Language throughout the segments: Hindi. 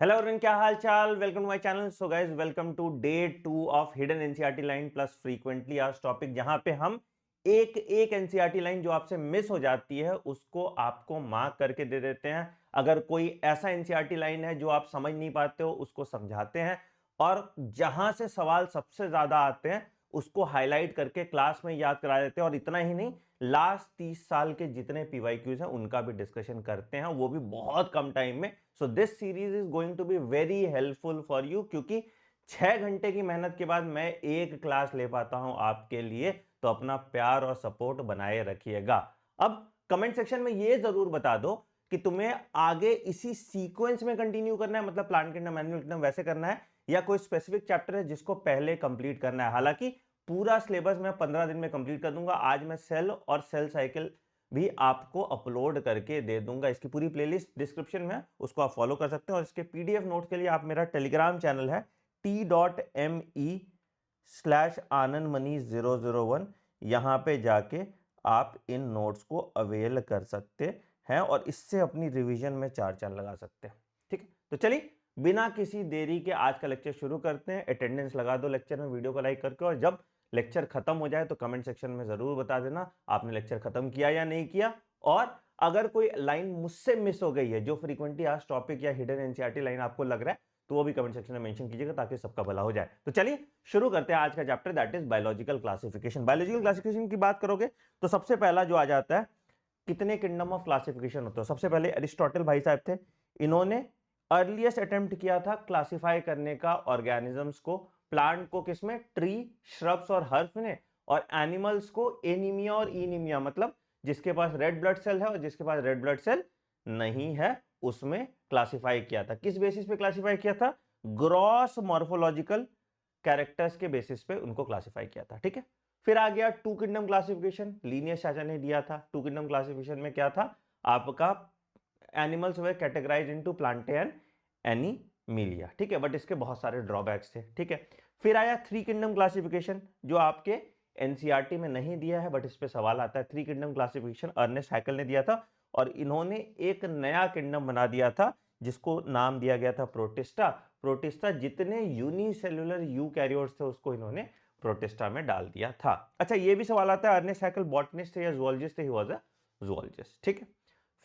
हेलो एवरीवन, क्या हाल चाल। Welcome to my channel. So guys, welcome to day 2 of hidden NCERT line plus frequently asked topic, जहां पे हम एक एक एनसीईआरटी लाइन जो आपसे मिस हो जाती है उसको आपको मार्क करके दे देते हैं। अगर कोई ऐसा एनसीईआरटी लाइन है जो आप समझ नहीं पाते हो उसको समझाते हैं, और जहां से सवाल सबसे ज्यादा आते हैं उसको हाईलाइट करके क्लास में याद करा देते हैं। और इतना ही नहीं, लास्ट 30 साल के जितने पीवाईक्यूज हैं उनका भी डिस्कशन करते हैं, वो भी बहुत कम टाइम में। So this series is going to be very helpful for you, क्योंकि 6 घंटे की मेहनत के बाद मैं एक क्लास ले पाता हूं आपके लिए। तो अपना प्यार और सपोर्ट बनाए रखिएगा। अब कमेंट सेक्शन में ये जरूर बता दो कि तुम्हें आगे इसी सीक्वेंस में कंटिन्यू करना है, मतलब प्लान किंगडम, एनिमल किंगडम वैसे करना है, या कोई स्पेसिफिक चैप्टर है जिसको पहले कंप्लीट करना है। हालांकि पूरा सिलेबस मैं 15 दिन में कंप्लीट कर दूंगा। आज मैं सेल और सेल साइकिल भी आपको अपलोड करके दे दूंगा। इसकी पूरी प्लेलिस्ट डिस्क्रिप्शन में है, उसको आप फॉलो कर सकते हैं। और इसके पीडीएफ नोट के लिए आप मेरा टेलीग्राम चैनल है t.me/anandmani001, यहां पे जाके आप इन नोट्स को अवेल कर सकते हैं और इससे अपनी रिवीजन में चार चांद लगा सकते हैं। ठीक है, तो चलिए बिना किसी देरी के आज का लेक्चर शुरू करते हैं। अटेंडेंस लगा दो लेक्चर में वीडियो को लाइक करके, और जब लेक्चर खत्म हो जाए तो कमेंट सेक्शन में जरूर बता देना आपने लेक्चर खत्म किया या नहीं किया। और अगर कोई लाइन मुझसे मिस हो गई है जो फ्रीक्वेंटली आज टॉपिक या हिडन एनसीईआरटी लाइन आपको लग रहा है, तो वो भी कमेंट सेक्शन में मेंशन कीजिएगा ताकि सबका भला हो जाए। तो चलिए शुरू करते हैं आज का chapter, that is biological classification. Biological classification की बात करोगे तो सबसे पहला जो आ जाता है, कितने किंगडम ऑफ क्लासिफिकेशन होते हैं। सबसे पहले अरिस्टोटल भाई साहब थे, इन्होंने अर्लीस्ट अटेम्प्ट किया था क्लासिफाई करने का ऑर्गेनिजम्स को। प्लांट को किसमें, ट्री, श्रब्स और हर्ब्स में, और एनिमल्स को एनीमिया और इनीमिया, मतलब जिसके पास रेड ब्लड सेल है और जिसके पास रेड ब्लड सेल नहीं है, उसमें क्लासिफाई किया था। किस बेसिस पे क्लासिफाई किया था, ग्रॉस मॉर्फोलॉजिकल कैरेक्टर्स के बेसिस पे उनको क्लासिफाई किया था। ठीक है, फिर आ गया टू किंगडम क्लासिफिकेशन, लीनियस चाचा ने दिया था। टू किंगडम क्लासिफिकेशन में क्या था, आपका animals we categorise into Plantae and Animalia. ठीक है, बट इसके बहुत सारे ड्रॉबैक्स थे। ठीक है, फिर आया थ्री किंगडम क्लासिफिकेशन, जो आपके एनसीईआरटी में नहीं दिया है बट इस पे सवाल आता है। Three kingdom classification Ernest Haeckel ने दिया था, और इन्होंने एक नया किंगडम बना दिया था जिसको नाम दिया गया था प्रोटिस्टा। प्रोटिस्टा, जितने यूनिसेल्युलर यूकैरियोट्स थे उसको इन्होंने प्रोटिस्टा में डाल दिया था। अच्छा, ये भी सवाल आता है, अर्नेस्ट हैकेल बॉटनिस्ट थे या जूलॉजिस्ट थे, ही वाज अ जूलॉजिस्ट। ठीक है,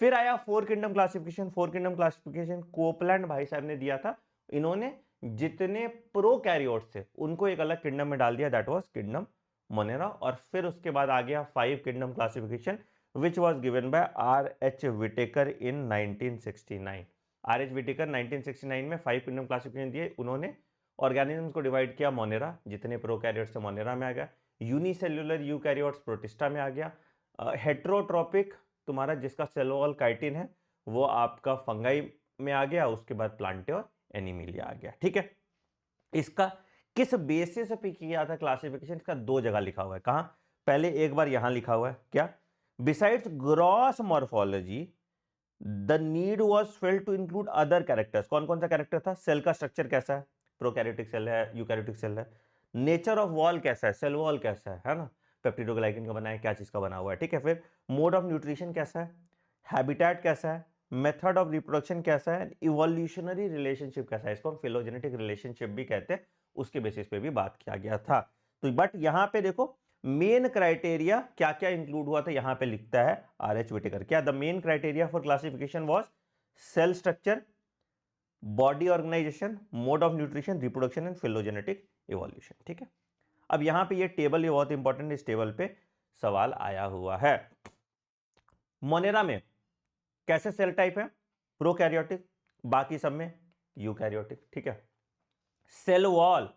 फिर आया four kingdom classification. Four kingdom classification Copeland भाई साहब ने दिया था। इन्होंने जितने प्रोकैरियोट्स थे उनको एक अलग किंगडम में डाल दिया, दैट वाज किंगडम मोनेरा। और फिर उसके बाद आ गया five kingdom classification, which was given by R H. Whittaker in 1969। R H. Whittaker 1969 में फाइव किंगडम क्लासिफिकेशन दिए उन्होंने। ऑर्गेनिजम्स को डिवाइड किया, मोनेरा, जितने प्रोकैरियोट्स थे मोनेरा में आ गया। यूनिसेल्युलर यूकैरियोट्स प्रोटिस्टा में आ गया। हेट्रोट्रोपिक, तुम्हारा जिसका सेल वॉल काइटिन है, वो आपका फंगाई में आ गया। उसके बाद प्लांटे और एनीमिलिया आ गया। ठीक है, इसका किस बेसिस पे किया था क्लासिफिकेशन, इसका दो जगह लिखा हुआ है। कहां, पहले एक बार यहां लिखा हुआ है, क्या, besides gross morphology the need was felt to include other characters. कौन कौन सा कैरेक्टर था, सेल का स्ट्रक्चर कैसा है, प्रोकैरियोटिक सेल है, यूकैरियोटिक सेल है, नेचर ऑफ वॉल कैसा है, सेल वॉल कैसा है ना, पेप्टिडोग्लाइकन का बना है, क्या चीज का बना हुआ है। ठीक है, फिर मोड ऑफ न्यूट्रिशन कैसा है, हैबिटेट कैसा है, मेथड ऑफ रिप्रोडक्शन कैसा है, इवोल्यूशनरी रिलेशनशिप कैसा है, इसको हम फिलोजेनेटिक रिलेशनशिप भी कहते हैं, उसके बेसिस पे भी बात किया गया था। तो बट यहां पे देखो मेन क्राइटेरिया क्या क्या इंक्लूड हुआ था, यहां पे लिखता है आर.एच. विटेकर, क्या, the main criteria for classification was cell structure, body organisation, mode of nutrition, reproduction and phylogenetic evolution. ठीक है, अब यहां पे ये टेबल ये बहुत इंपॉर्टेंट, इस टेबल पे सवाल आया हुआ है। मोनेरा में कैसे सेल टाइप है, प्रोकैरियोटिक, बाकी सब में यूकैरियोटिक। ठीक है, सेल वॉल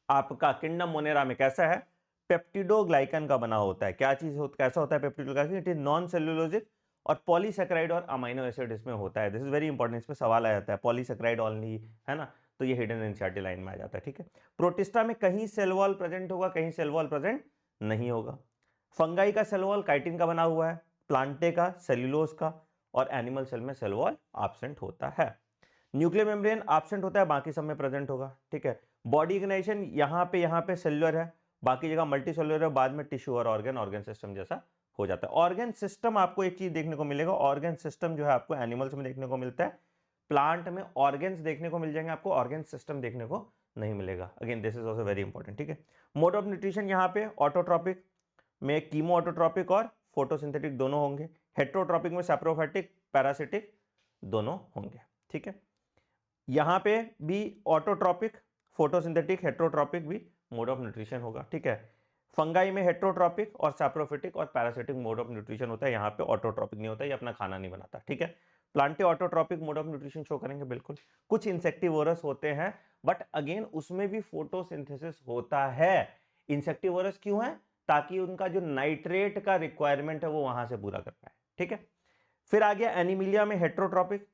आपका किंगडम मोनेरा में कैसा है, पेप्टिडोग्लाइकन का बना होता है। क्या चीज कैसा होता है peptidoglycan, it is non cellulosic और पॉलीसेकेराइड और अमाइनो एसिड इसमें होता है। दिस इज वेरी इंपॉर्टेंट, इसमें सवाल आ जाता है, पॉलीसेकेराइड ओनली है ना, तो ये हिडन एनसीईआरटी लाइन में आ जाता है। ठीक है, प्रोटिस्टा में कहीं सेल वॉल प्रेजेंट होगा, कहीं सेल वॉल प्रेजेंट नहीं होगा। फंगाई का सेल वॉल काइटिन का बना हुआ है, प्लांटे का सेल्यूलोज का, और एनिमल सेल में सेल वॉल एब्सेंट होता है। न्यूक्लियर मेम्ब्रेन एब्सेंट होता है, बाकी सब में प्रेजेंट होगा। ठीक है, बॉडी ऑर्गेनाइजेशन यहाँ पे सेल्युलर है, बाकी जगह मल्टी सेल्युलर है, बाद में टिश्यू और ऑर्गन सिस्टम जैसा हो जाता है। ऑर्गन सिस्टम आपको एक चीज देखने को मिलेगा, ऑर्गन सिस्टम जो है आपको एनिमल्स में देखने को मिलता है, प्लांट में ऑर्गेन्स देखने को मिल जाएंगे आपको, ऑर्गेन सिस्टम देखने को नहीं मिलेगा। Again this is also very important, ठीक है। मोड ऑफ न्यूट्रिशन यहाँ पे ऑटोट्रॉपिक में कीमो ऑटोट्रॉपिक और फोटोसिंथेटिक दोनों होंगे, हेट्रोट्रॉपिक में सैप्रोफाइटिक पैरासिटिक दोनों होंगे, ठीक है। यहाँ पे भी ऑटोट्रॉपिक, फोटोसिंथेटिक, हेट्रोट्रॉपिक भी मोड ऑफ न्यूट्रिशन होगा, ठीक है। फंगाई में हेट्रोट्रॉपिक और सैप्रोफिटिक और पैरासिटिक मोड ऑफ न्यूट्रिशन होता है, यहाँ पे ऑटोट्रॉपिक नहीं होता, ये अपना खाना नहीं बनाता, ठीक है। Plantae autotrophic mode of nutrition show करेंगे बिल्कुल। कुछ इंसेक्टिवोरस होते हैं बट अगेन उसमें भी फोटोसिंथेसिस होता है। इंसेक्टिवोरस क्यों है? ताकि उनका जो नाइट्रेट का रिक्वायरमेंट है वो वहां से पूरा कर पाए, ठीक है। फिर आ गया एनीमिलिया में हेट्रोट्रॉपिक,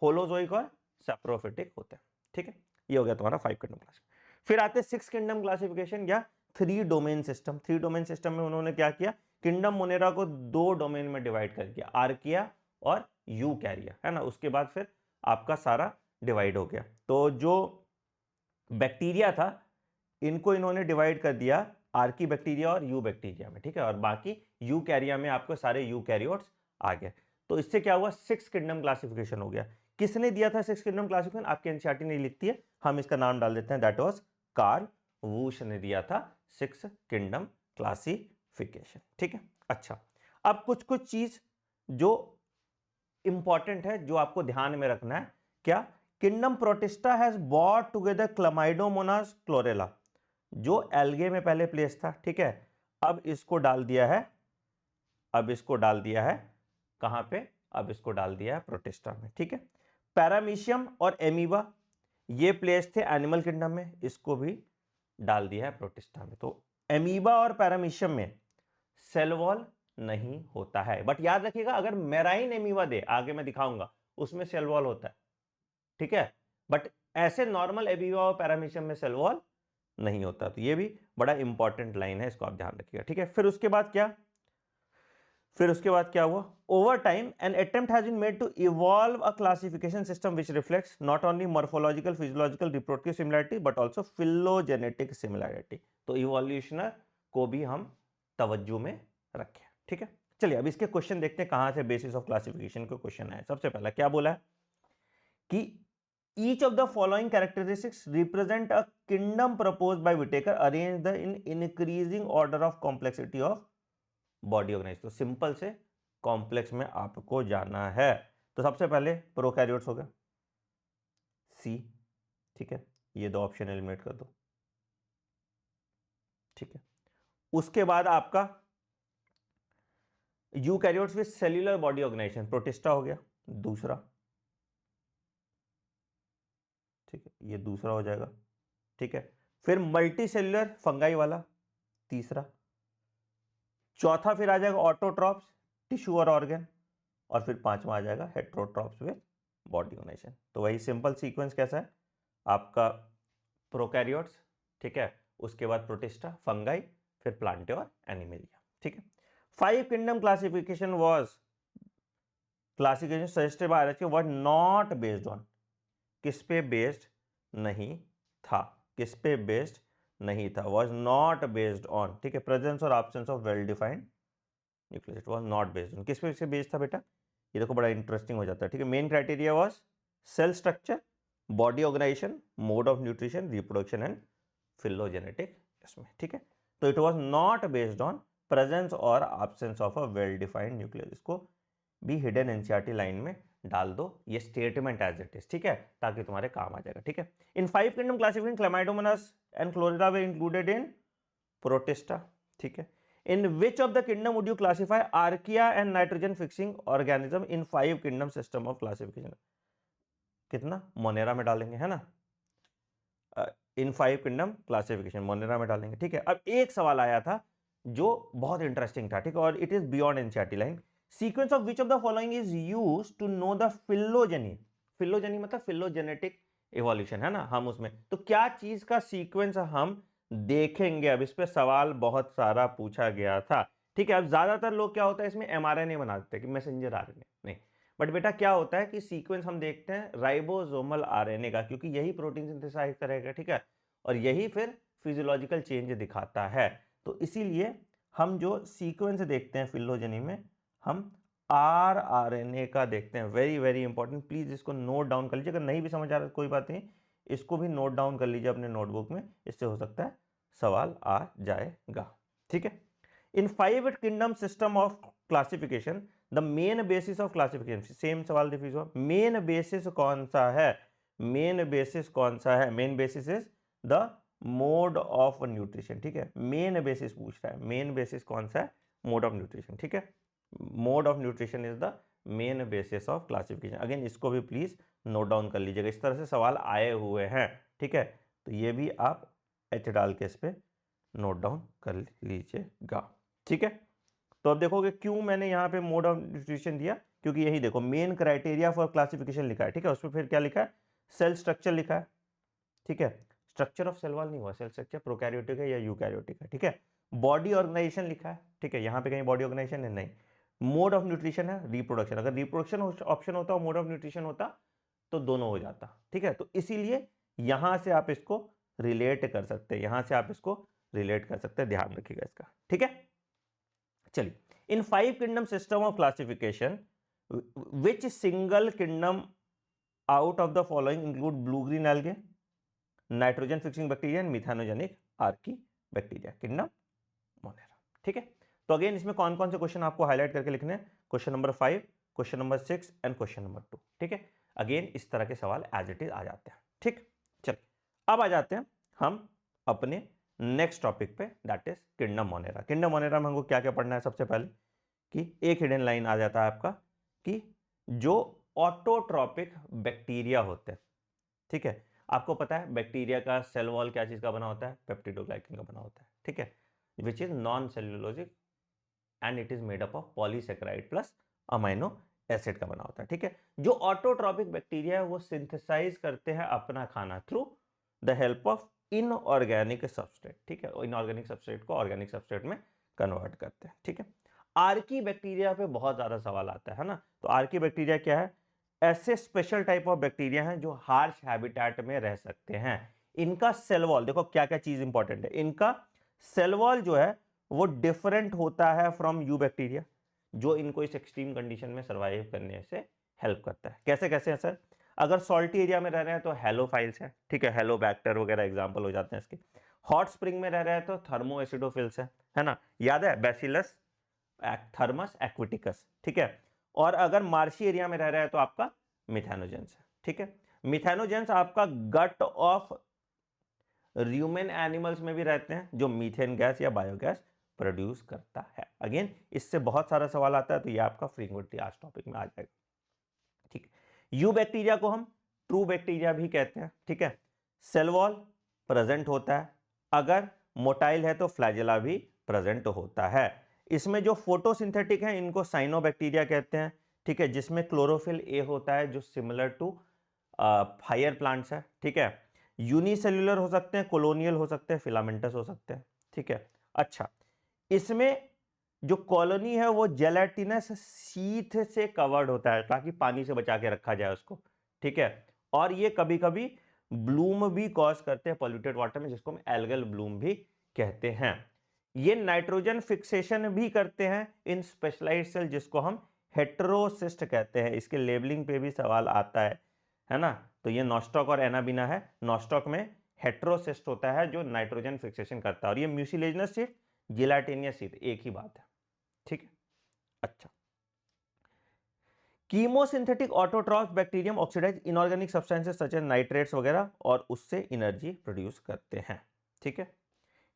होलोजोइक और सैप्रोफिटिक होते हैं, ठीक है। ये हो गया तुम्हारा 5 किंगडम क्लास। फिर आते हैं 6 किंगडम क्लासिफिकेशन या 3 डोमेन सिस्टम। 3 डोमेन सिस्टम में उन्होंने क्या किया, किंगडम मोनेरा को 2 डोमेन में डिवाइड कर दिया, आर्किया और यूकैरिया, है ना। उसके बाद फिर आपका सारा डिवाइड हो गया। तो जो बैक्टीरिया था इनको इन्होंने डिवाइड कर दिया आर्की बैक्टीरिया और यू बैक्टीरिया में, ठीक है। और बाकी यूकैरिया में आपको सारे यूकैरियोट्स आ गए। तो इससे क्या हुआ, 6 किंगडम क्लासिफिकेशन हो गया। किसने दिया था 6 किंगडम क्लासिफिकेशन? आपकी एनसीईआरटी नहीं लिखती है, हम इसका नाम डाल देते हैं, दैट वाज कार्ल वूश ने दिया था 6 किंगडम क्लासिफिकेशन, ठीक है। अच्छा, अब कुछ कुछ चीज जो इंपॉर्टेंट है जो आपको ध्यान में रखना है। क्या? Kingdom Protista has brought together Chlamydomonas Chlorella, जो एल्गे में पहले प्लेस था, ठीक है। अब इसको डाल दिया है, अब इसको डाल दिया है कहां पे? अब इसको डाल दिया है प्रोटिस्टा में, ठीक है। पैरामीशियम और एमीबा ये प्लेस थे एनिमल किंगडम में, इसको भी डाल दिया है प्रोटिस्टा में। तो एमीबा और पैरामीशियम में सेल वॉल नहीं होता है, बट याद रखिएगा अगर मेराइन एमीबा दे, आगे मैं दिखाऊंगा, उसमें सेल वॉल होता है, ठीक है। बट ऐसे नॉर्मल एमीबा और पैरामीशियम में सेल वॉल नहीं होता। तो ये भी बड़ा इंपॉर्टेंट लाइन है, इसको आप ध्यान रखिएगा, ठीक है। फिर उसके बाद क्या, फिर उसके बाद क्या हुआ? Over time an attempt has been made to evolve a classification system which reflects not only morphological, physiological, reproductive similarity but also phylogenetic similarity. तो इवोल्यूशनर को भी हम तवज्जो में रखें, ठीक है। चलिए अब इसके क्वेश्चन देखते हैं कहां से बेसिस ऑफ क्लासिफिकेशन को क्वेश्चन आए। सबसे पहला क्या बोला है कि each of the following characteristics represent a kingdom proposed by Whittaker arranged in increasing order of complexity of body organism। तो सिंपल से कॉम्प्लेक्स में आपको जाना है। तो सबसे पहले प्रोकैरियोट्स हो गया सी, ठीक है, ये 2 ऑप्शन एलिमिनेट कर दो, ठीक है। उसके बाद आपका eukaryotes with cellular body organisation, Protista हो गया दूसरा, ठीक है, ये दूसरा हो जाएगा, ठीक है। फिर मल्टी सेल्यूलर फंगाई वाला तीसरा, चौथा फिर आ जाएगा ऑटोट्रॉप्स, टिश्यू और ऑर्गन, और फिर पांचवा आ जाएगा हेट्रोट्रॉप्स विद बॉडी ऑर्गेनाइजेशन। तो वही सिंपल सीक्वेंस कैसा है आपका, प्रोकैरियोट्स, ठीक है, उसके बाद प्रोटिस्टा, फंगाई, फिर प्लांटे और एनिमेलिया, ठीक है। 5 kingdom classification was classification suggested by RHK was not based on, किस पे बेस्ड नहीं था, किस पे बेस्ड नहीं था, वाज नॉट बेस्ड ऑन, ठीक है, प्रेजेंस और absence of well defined nucleus, it was not based on. किस पे से बेस्ड था बेटा? ये देखो बड़ा इंटरेस्टिंग हो जाता है, ठीक है। Main criteria was cell structure, body organisation, mode of nutrition, reproduction and phylogenetic, इसमें, ठीक है। तो it was not based on presence और absence of a well defined nucleus. इसको भी हिडन एनसीईआरटी लाइन में डाल दो, ये स्टेटमेंट एज इट इज, ठीक है, ताकि तुम्हारे काम आ जाएगा, ठीक है। In 5 kingdom classification chlamydomonas and क्लोरिडा वे इंक्लूडेड इन प्रोटिस्टा, ठीक है। In which of the kingdom would you classify archaea and nitrogen fixing organism in 5 kingdom system of classification? कितना? मोनेरा में डालेंगे, है ना, इन 5 किंगडम क्लासिफिकेशन मोनेरा में डालेंगे, ठीक है। अब एक सवाल आया था जो बहुत इंटरेस्टिंग था, ठीक है, और it is beyond NCERT line. Sequence of which of the following is used to know the phylogeny, phylogeny मतलब फिलोजेनेटिक इवोल्यूशन, है ना, हम उसमें तो क्या चीज का सीक्वेंस हम देखेंगे। अब इस पे सवाल बहुत सारा पूछा गया था, ठीक है। अब ज्यादातर लोग क्या होता है इसमें एमआरएनए बना देते हैं कि मैसेंजर आरएनए, नहीं, बट बेटा क्या होता है कि सीक्वेंस हम देखते हैं राइबोसोमल आरएनए का, क्योंकि यही प्रोटीन सिंथेसाइज करेगा, ठीक है, और यही फिर फिजियोलॉजिकल चेंज दिखाता है। तो इसीलिए हम जो सीक्वेंस देखते हैं फिलोजेनी में, हम rRNA का देखते हैं, वेरी वेरी इंपॉर्टेंट, प्लीज इसको नोट डाउन कर लीजिए। अगर नहीं भी समझ आ रहा है कोई बात नहीं, इसको भी नोट डाउन कर लीजिए अपने नोटबुक में, इससे हो सकता है सवाल आ जाएगा। ठीक है, in 5 kingdom system of classification the main basis of classification, same सवाल रिपीट हुआ, मेन बेसिस कौन सा है, मेन बेसिस कौन सा है, main basis is the mode of nutrition. ठीक है, मेन बेसिस पूछ रहा है, मेन बेसिस कौन सा है, मोड ऑफ न्यूट्रिशन। ठीक है, mode of nutrition is the main basis of classification. Again इसको भी प्लीज नोट डाउन कर लीजिएगा, इस तरह से सवाल आए हुए हैं। ठीक है, तो ये भी आप एच डाल के इस पे नोट डाउन कर लीजिएगा। ठीक है, तो अब देखोगे क्यों मैंने यहाँ पे मोड ऑफ न्यूट्रिशन दिया, क्योंकि यही देखो मेन क्राइटेरिया फॉर क्लासिफिकेशन लिखा है। ठीक है, उसमें फिर क्या लिखा है, सेल स्ट्रक्चर लिखा है। ठीक है, स्ट्रक्चर ऑफ सेल वॉल नहीं हुआ, सेल स्ट्रक्चर प्रोकैरियोटिक है या यूकैरियोटिक है। ठीक है, बॉडी ऑर्गेनाइजेशन लिखा है। ठीक है, यहाँ पे कहीं बॉडी ऑर्गेनाइजेशन है नहीं, मोड ऑफ न्यूट्रिशन है रिप्रोडक्शन, अगर रिप्रोडक्शन ऑप्शन होता और मोड ऑफ न्यूट्रिशन होता तो दोनों हो जाता। ठीक है, तो इसीलिए यहां से आप इसको रिलेट कर सकते हैं, यहां से आप इसको रिलेट कर सकते हैं, ध्यान रखिएगा इसका। ठीक है, चलिए, in 5 kingdom system of classification which single kingdom out of the following include blue green algae, nitrogen fixing bacteria and methanogenic archaebacteria, kingdom monera. ठीक है, तो अगेन इसमें कौन कौन से क्वेश्चन आपको हाईलाइट करके लिखने हैं, question number 5, question number 6 and question number 2। ठीक है, अगेन इस तरह के सवाल एज इट इज आ जाते हैं। ठीक, चलिए अब आ जाते हैं हम अपने नेक्स्ट टॉपिक पे, that is kingdom Monera. Kingdom Monera में हमको क्या क्या पढ़ना है, सबसे पहले कि एक हिडन लाइन आ जाता है आपका कि जो ऑटोट्रॉपिक बैक्टीरिया होते हैं। ठीक है, आपको पता है बैक्टीरिया का सेल वॉल क्या चीज का बना होता है, पेप्टिडोग्लाइकन का बना होता है। ठीक है, which is non cellulosic and it is made up of polysaccharide plus amino acid का बना होता है। ठीक है, जो ऑटोट्रॉपिक बैक्टीरिया है वो सिंथेसाइज करते हैं अपना खाना through the help of inorganic substrate. ठीक है, इनऑर्गेनिक सबस्ट्रेट को ऑर्गेनिक सबस्ट्रेट में कन्वर्ट करते हैं। ठीक है, आर्की बैक्टीरिया पे बहुत ज्यादा सवाल आता है ना, तो आर्की बैक्टीरिया क्या है, ऐसे स्पेशल टाइप ऑफ बैक्टीरिया हैं जो हार्श हैबिटेट में रह सकते हैं। इनका सेल वॉल देखो क्या क्या चीज इंपॉर्टेंट है, इनका सेल वॉल जो है वो डिफरेंट होता है फ्रॉम यू बैक्टीरिया, जो इनको इस एक्सट्रीम कंडीशन में सर्वाइव करने से हेल्प करता है। कैसे कैसे है सर, अगर सॉल्टी एरिया में रह रहे हैं तो हेलोफाइल्स है। ठीक है, हेलोबैक्टर वगैरह एग्जांपल हो जाते हैं इसके। हॉट स्प्रिंग में रह रहे हैं तो थर्मो एसिडोफिल्स है ना, याद है, बैसिलस थर्मस एक्विटिकस। ठीक है, और अगर मार्शी एरिया में रह रहा है तो आपका मिथानोजेंस है। ठीक है, मिथानोजेंस आपका गट ऑफ र्यूमेन एनिमल्स में भी रहते हैं, जो मीथेन गैस या बायोगैस प्रोड्यूस करता है। अगेन इससे बहुत सारा सवाल आता है, तो ये आपका फ्रीक्वेंटली आज टॉपिक में आ जाएगा। ठीक, यू बैक्टीरिया को हम ट्रू बैक्टीरिया भी कहते हैं। ठीक है, सेल वॉल प्रेजेंट होता है, अगर मोटाइल है तो फ्लैजेला भी प्रेजेंट होता है। इसमें जो फोटोसिंथेटिक है इनको साइनोबैक्टीरिया कहते हैं। ठीक है, जिसमें क्लोरोफिल ए होता है जो सिमिलर टू फायर प्लांट्स है। ठीक है, यूनिसेल्युलर हो सकते हैं, कॉलोनियल हो सकते हैं, फिलामेंटस हो सकते हैं। ठीक है, अच्छा, इसमें जो कॉलोनी है वो जेलेटिनस शीथ से कवर्ड होता है ताकि पानी से बचा के रखा जाए उसको। ठीक है, और ये कभी कभी ब्लूम भी कॉज करते हैं पॉल्यूटेड वाटर में, जिसको हम एल्गल ब्लूम भी कहते हैं। ये नाइट्रोजन फिक्सेशन भी करते हैं इन स्पेशलाइज्ड सेल, जिसको हम हेटेरोसिस्ट कहते हैं। इसके लेबलिंग पे भी सवाल आता है ना, तो ये नॉस्टॉक और एनाबिना है। नॉस्टॉक में हेटेरोसिस्ट होता है जो नाइट्रोजन फिक्सेशन करता है, और ये म्यूसिलेजिनस शीट, जिलाटिनियस शीट, एक ही बात है। ठीक है, अच्छा, chemosynthetic autotroph bacterium oxidise inorganic substances such as nitrates वगैरह, और उससे एनर्जी प्रोड्यूस करते हैं। ठीक है,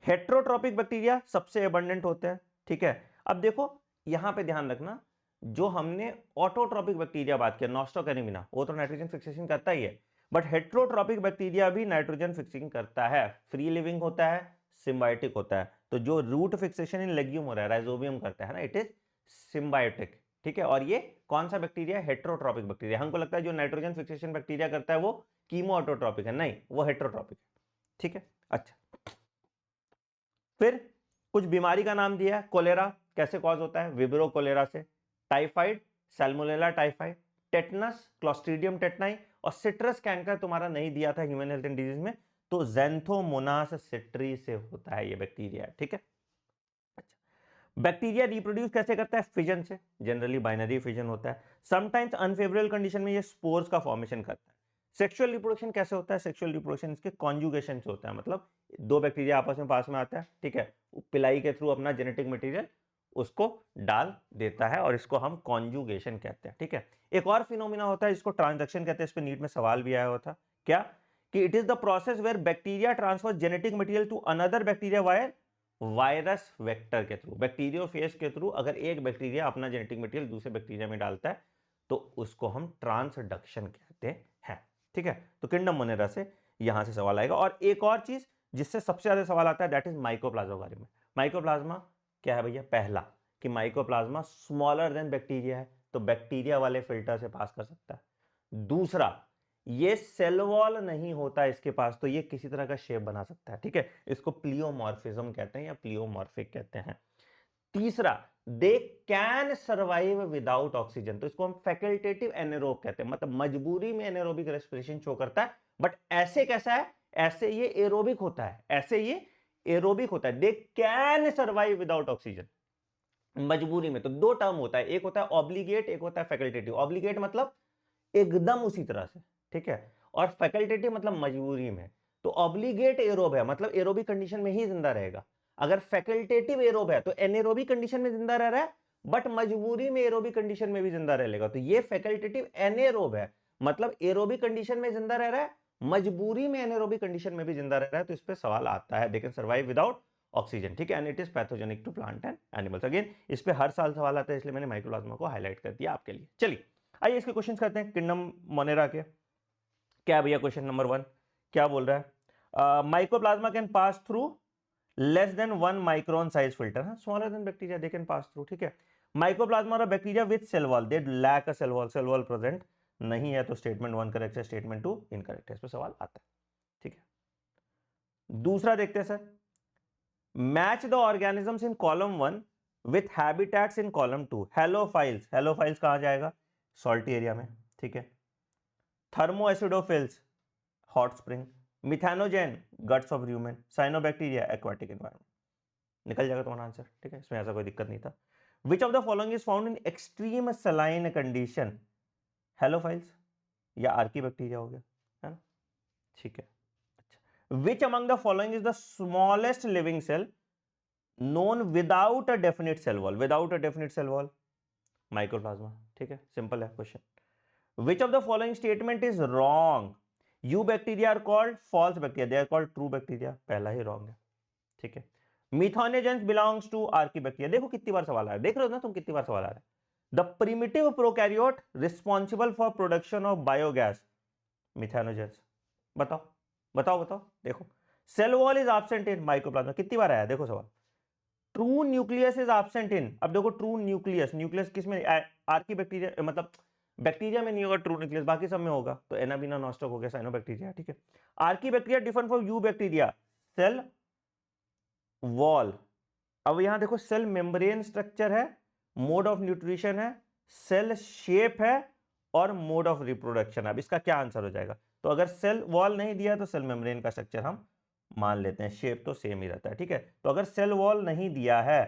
हेट्रोट्रॉपिक बैक्टीरिया सबसे एबंडेंट होते हैं। ठीक है, अब देखो यहां पे ध्यान रखना, जो हमने ऑटोट्रॉपिक बैक्टीरिया बात किया, नॉस्टॉक एनाबिना, वो तो नाइट्रोजन फिक्सेशन करता ही है, बट हेट्रोट्रॉपिक बैक्टीरिया भी नाइट्रोजन फिक्सिंग करता है। फ्री लिविंग होता है, सिम्बायोटिक होता है। तो जो रूट फिक्सेशन इन लेग्यूम हो रहा है, राइजोबियम करता है ना, इट इज सिम्बायोटिक। ठीक है, और ये कौन सा बैक्टीरिया, हेट्रोट्रॉपिक बैक्टीरिया। हमको लगता है जो नाइट्रोजन फिक्सेशन बैक्टीरिया करता है वो कीमो ऑटोट्रॉपिक है, नहीं, वो हेट्रोट्रॉपिक है। ठीक है, अच्छा, फिर कुछ बीमारी का नाम दिया है, कोलेरा कैसे कॉज होता है, विब्रो कोलेरा से, typhoid, Salmonella typhoid, tetanus, clostridium टेटनाई, और सिट्रस कैंकर तुम्हारा नहीं दिया था ह्यूमन हेल्थ एंड डिजीज में, तो ज़ैंथोमोनास सिट्री से होता है ये बैक्टीरिया। ठीक है, अच्छा, बैक्टीरिया रिप्रोड्यूस कैसे करता है? फिजन से, जनरली बाइनरी फिजन होता है। समटाइम्स अनफेवरेबल कंडीशन में ये स्पोर्स का फॉर्मेशन करता है। सेक्सुअल रिप्रोडक्शन कैसे होता है? सेक्सुअल रिप्रोडक्शन इसके कॉन्जुगेशन से होता है, मतलब दो बैक्टीरिया आपस में पास में आता है, ठीक है, पिलाई के थ्रू अपना जेनेटिक मटेरियल उसको डाल देता है और इसको हम कॉन्जुगेशन कहते हैं, ठीक है। एक और फिनोमिना होता है इसको ट्रांसडक्शन कहते हैं, इस पे नीट में सवाल भी आया हुआ था, क्या कि it is the process where bacteria transfer genetic material to another bacteria via virus vector के थ्रू, बैक्टीरियोफेज के थ्रू अगर एक बैक्टीरिया अपना जेनेटिक मटेरियल दूसरे बैक्टीरिया में डालता है तो उसको हम ट्रांसडक्शन कहते हैं, ठीक है। तो किंगडम मोनेरा से यहां से सवाल आएगा। और एक और चीज जिससे सबसे ज्यादा सवाल आता है दैट इज माइकोप्लाज्मा के बारे में। माइकोप्लाज्मा क्या है भैया? पहला कि माइकोप्लाज्मा स्मॉलर देन बैक्टीरिया है, तो बैक्टीरिया वाले फिल्टर से पास कर सकता है। दूसरा, ये सेल वॉल नहीं होता इसके पास, तो ये किसी तरह का शेप बना सकता है, ठीक है, इसको प्लियोमॉर्फिज्म कहते हैं या प्लियोमॉर्फिक कहते हैं। तीसरा, दे कैन सर्वाइव विदाउट ऑक्सीजन, तो इसको हम फैकल्टेटिव एनेरोब कहते हैं, मतलब मजबूरी में एनेरोबिक रेस्पिरेशन शो करता है, बट ऐसे कैसा है? ऐसे ये एरोबिक होता है, ऐसे ये एरोबिक होता है। They can survive without oxygen, मजबूरी में। तो दो टर्म होता है, एक होता है ऑब्लिगेट, एक होता है फैकल्टेटिव। ऑब्लिगेट मतलब एकदम उसी तरह से, ठीक है, और फैकल्टेटिव मतलब मजबूरी में। तो ऑब्लिगेट एरोब है, मतलब एरोबिक कंडीशन में ही जिंदा रहेगा। अगर फैकल्टेटिव एरोब है तो एनेरोबिक कंडीशन में जिंदा रह रहा है, बट मजबूरी में एरोबिक कंडीशन में भी जिंदा रह लेगा। तो ये फैकल्टेटिव एनेरोब है, मतलब एरोबिक कंडीशन में जिंदा रह रहा है, मजबूरी में एनेरोबिक कंडीशन में भी जिंदा रह रहा है। तो इस पे सवाल आता है, they can survive without oxygen, ठीक है, and it is pathogenic to plant and animals. Again इस पे हर साल सवाल आता है, इसलिए मैंने माइकोप्लाज्मा को हाईलाइट कर दिया आपके लिए। चलिए आइए इसके क्वेश्चन करते हैं किंगडम मोनेरा के। क्या भैया क्वेश्चन नंबर 1 क्या बोल रहा है? Mycoplasma can pass through less than 1 micron size filter, smaller than bacteria they can pass through, ठीक है। माइकोप्लाज्मा और bacteria with cell wall, they lack a cell wall present नहीं है, तो स्टेटमेंट 1 करेक्ट है, स्टेटमेंट 2 इनकरेक्ट है। इस पर सवाल आता है, ठीक है। दूसरा देखते हैं sir, match the organisms in column 1 with habitats in column 2। Halophiles, halophiles कहां जाएगा? सॉल्टी एरिया में, ठीक है। Thermoacidophiles hot spring, methanogen guts of human, cyanobacteria aquatic environment. निकल जाएगा तुम्हारा आंसर, ठीक है, इसमें ऐसा कोई दिक्कत नहीं था। Which of the following is found in extreme saline condition? Halophiles या आर्की बैक्टीरिया हो गया, है ना, ठीक है। अच्छा, which among the following is the smallest living cell known without a definite cell wall? Without a definite cell wall microplasma, ठीक है, सिंपल है question. Which of the following statement is wrong? You bacteria are called false bacteria, they are called true bacteria, पहला ही wrong है, ठीक है। Methanogens belongs to archaebacteria, देखो कितनी बार सवाल आया, देख रहे हो ना तुम कितनी बार सवाल आ रहा है। The primitive prokaryote responsible for production of biogas, methanogens, बताओ बताओ बताओ, देखो cell wall is absent in mycoplasma, कितनी बार आया, देखो सवाल। ट्रू न्यूक्लियस इज एब्सेंट इन, अब देखो ट्रू न्यूक्लियस, न्यूक्लियस किसमें? आर्कीबैक्टीरिया, मतलब बैक्टीरिया में नहीं होगा ट्रू न्यूक्लियस, बाकी सब में होगा, तो एनाबिना नॉस्टॉक हो गया, साइनोबैक्टीरिया, ठीक है। Archaebacteria different from eubacteria, cell wall. अब यहां देखो सेल मेम्ब्रेन स्ट्रक्चर है, मोड ऑफ न्यूट्रिशन है, सेल शेप है और मोड ऑफ रिप्रोडक्शन है। अब इसका क्या आंसर हो जाएगा? तो अगर सेल वॉल नहीं दिया तो सेल मेम्ब्रेन का स्ट्रक्चर हम मान लेते हैं, शेप तो सेम ही रहता है, ठीक है। तो अगर सेल वॉल नहीं दिया है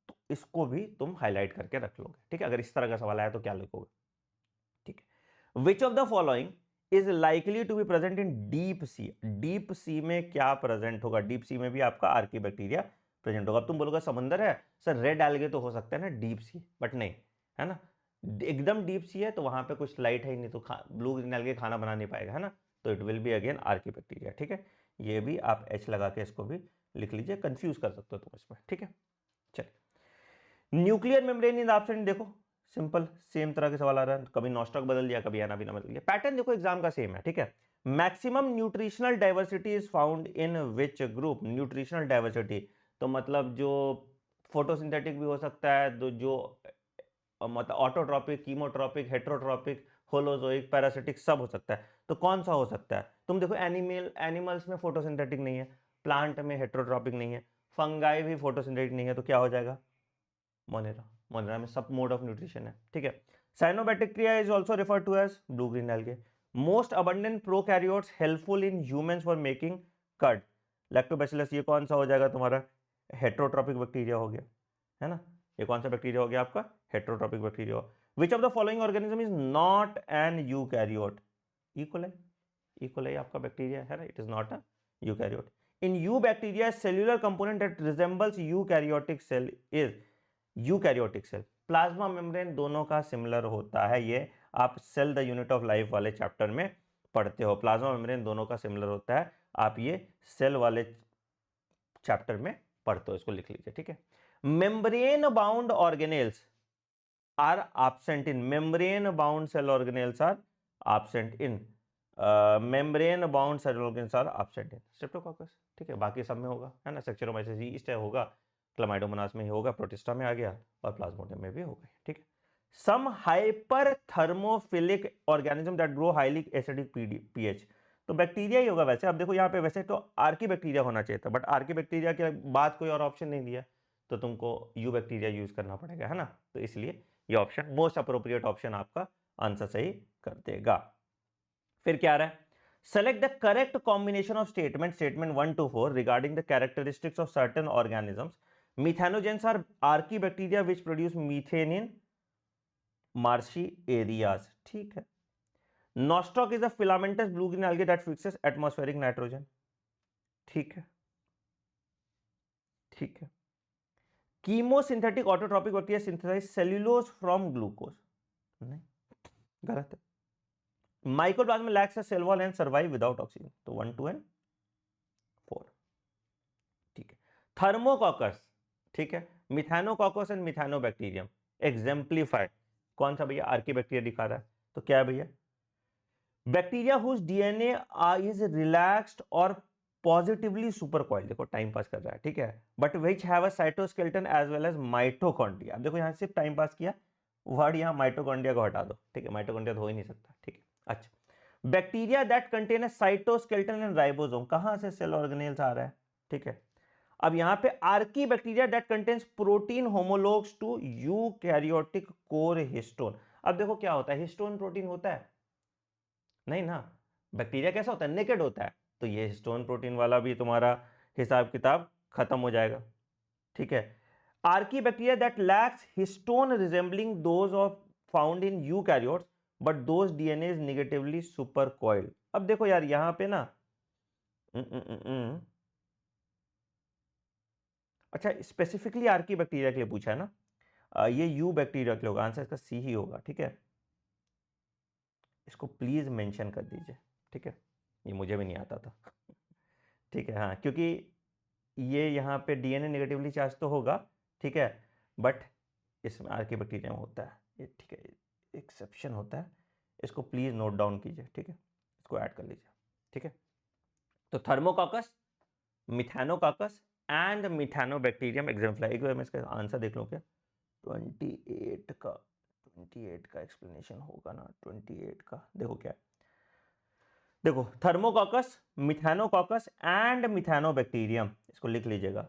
तो इसको भी तुम हाईलाइट करके रख लोगे, ठीक है। अगर इस तरह का सवाल आया तो क्या लिखोगे, ठीक है। Which of the following is likely to be present in deep sea? Deep sea में क्या प्रेजेंट होगा? डीप सी में भी आपका आर्कीबैक्टीरिया प्रेजेंट होगा। अब तुम बोलोगे समंदर है सर, रेड एल्गे तो हो सकता है ना डीप सी, बट नहीं, है ना, एकदम डीप सी है तो वहां पे कुछ लाइट है ही नहीं, तो ब्लू ग्रीन एल्गे खाना बना नहीं पाएगा, है ना, तो it will be again archaebacteria, ठीक है। ये भी आप एच लगा के इसको भी लिख लीजिए, कंफ्यूज कर सकते हो तुम इसमें, ठीक है। चलिए, न्यूक्लियर मेम्ब्रेन इन एब्सेंट, देखो सिंपल सेम तरह के सवाल आ रहा है, कभी नॉस्टॉक बदल दिया, कभी एनाबिना बदल दिया, पैटर्न देखो एग्जाम का सेम है, ठीक है। Maximum nutritional diversity is found in which group? Nutritional diversity तो मतलब जो फोटोसिंथेटिक भी हो सकता है, जो मतलब autotrophic, chemotropic, heterotrophic, holozoic, parasitic सब हो सकता है। तो कौन सा हो सकता है? तुम देखो एनिमल्स में फोटोसिंथेटिक नहीं है, प्लांट में हेट्रोट्रॉपिक नहीं है, फंगाई भी फोटोसिंथेटिक नहीं है, तो क्या हो जाएगा? मोनेरा, मोनेरा में सब मोड ऑफ न्यूट्रिशन है, ठीक है। Cyanobacteria is also refer to as blue green algae. Most abundant prokaryotes helpful in humans for making curd, lactobacillus, ये कौन सा हो जाएगा तुम्हारा? हेट्रोट्रॉपिक बैक्टीरिया हो गया, है ना। ये कौन सा बैक्टीरिया हो गया आपका, heterotrophic bacteria. Which of the following organism is not an eukaryote, E coli, E coli आपका बैक्टीरिया है ना, it is not a eukaryote. In eubacteria cellular component that resembles eukaryotic cell is eukaryotic cell. Plasma membrane दोनों का सिमिलर होता है, ये आप cell the unit of life वाले चैप्टर में पढ़ते हो। प्लाज्मा मेम्ब्रेन दोनों का सिमिलर होता है, आप ये सेल वाले चैप्टर में पढ़ते हो, इसको लिख लीजिए, ठीक है। Membrane bound organelles are absent in, membrane bound cell organelles are absent in, membrane bound cell organelles are absent in streptococcus, ठीक है। बाकी सब में होगा, है ना, सेक्चरोमाइसिस ईस्ट होगा, क्लामाइडोमोनास में ही होगा, प्रोटिस्टा में आ गया और प्लाज्मोडियम में भी हो गया, ठीक है। Some hyperthermophilic organism that grow highly acidic pH, तो बैक्टीरिया ही होगा वैसे। अब देखो यहाँ पे वैसे तो आर्की बैक्टीरिया होना चाहिए था, बट आर्की बैक्टीरिया के बाद कोई और ऑप्शन नहीं दिया, तो तुमको यू बैक्टीरिया यूज करना पड़ेगा, है ना। तो इसलिए ये ऑप्शन मोस्ट अप्रोप्रिएट ऑप्शन आपका आंसर सही कर देगा। फिर क्या आ रहा है, select the correct combination of statement 1 to 4 regarding the characteristics of certain organisms. Methanogens are archaebacteria which produce methane in marshy areas, ठीक है। Nostoc is a filamentous blue green algae that fixes atmospheric nitrogen, ठीक है, ठीक है। Chemosynthetic autotrophic bacteria synthesize cellulose from glucose, नहीं, गलत है। Mycoplasma lacks a cell wall and survive without oxygen, तो 1, 2 and 4, ठीक है। थर्मोकॉकस, ठीक है, मिथानोकॉकस एंड मिथानोबैक्टीरियम एग्जेम्प्लीफाई, कौन सा भैया, आर्की बैक्टीरिया दिखा रहा है, तो क्या है भैया, bacteria whose DNA is relaxed or positively super coil, देखो टाइम पास कर रहा है, ठीक है, but which have a cytoskeleton as well as mitochondria. अब देखो यहां सिर्फ टाइम पास किया, वर्ड यहां माइटोकॉन्ड्रिया को हटा दो, ठीक है, माइटोकॉन्ड्रिया तो हो ही नहीं सकता, ठीक है। अच्छा, bacteria that contain a cytoskeleton and ribosome, कहां से सेल ऑर्गेनेल्स आ रहा है, ठीक है। अब यहां पे archaebacteria that contains protein homologs to eukaryotic core histone. अब देखो क्या होता है, हिस्टोन प्रोटीन होता है नहीं ना, बैक्टीरिया कैसा होता है, नेकेड होता है, तो ये हिस्टोन प्रोटीन वाला भी तुम्हारा हिसाब किताब खत्म हो जाएगा, ठीक है। Archaebacteria that lakhs histone resembling those of found in eukaryotes but those DNA is negatively super coiled. अब देखो यार यहां पे ना अच्छा, स्पेसिफिकली आर्की बैक्टीरिया के लिए पूछा है ना, ये यू बैक्टीरिया के लिए होगा, आंसर इसका सी ही होगा, ठीक है। इसको प्लीज मेंशन कर दीजिए, ठीक है, ये मुझे भी नहीं आता था ठीक है, हाँ, क्योंकि ये यहाँ पे डीएनए नेगेटिवली चार्ज तो होगा, ठीक है, बट इसमें आर्की बैक्टीरिया में होता है ये, ठीक है, एक्सेप्शन होता है, इसको प्लीज नोट डाउन कीजिए, ठीक है, इसको ऐड कर लीजिए, ठीक है। तो थर्मोकॉकस, मिथानोकॉकस एंड मिथानोबैक्टीरियम एग्जाम्पल, एक बार मैं इसका आंसर देख लूँ क्या, 28 का 28 का एक्सप्लेनेशन होगा ना, 28 का देखो क्या है, देखो थर्मोकॉकस, मिथानोकॉकस एंड मिथानोबैक्टीरियम, इसको लिख लीजिएगा,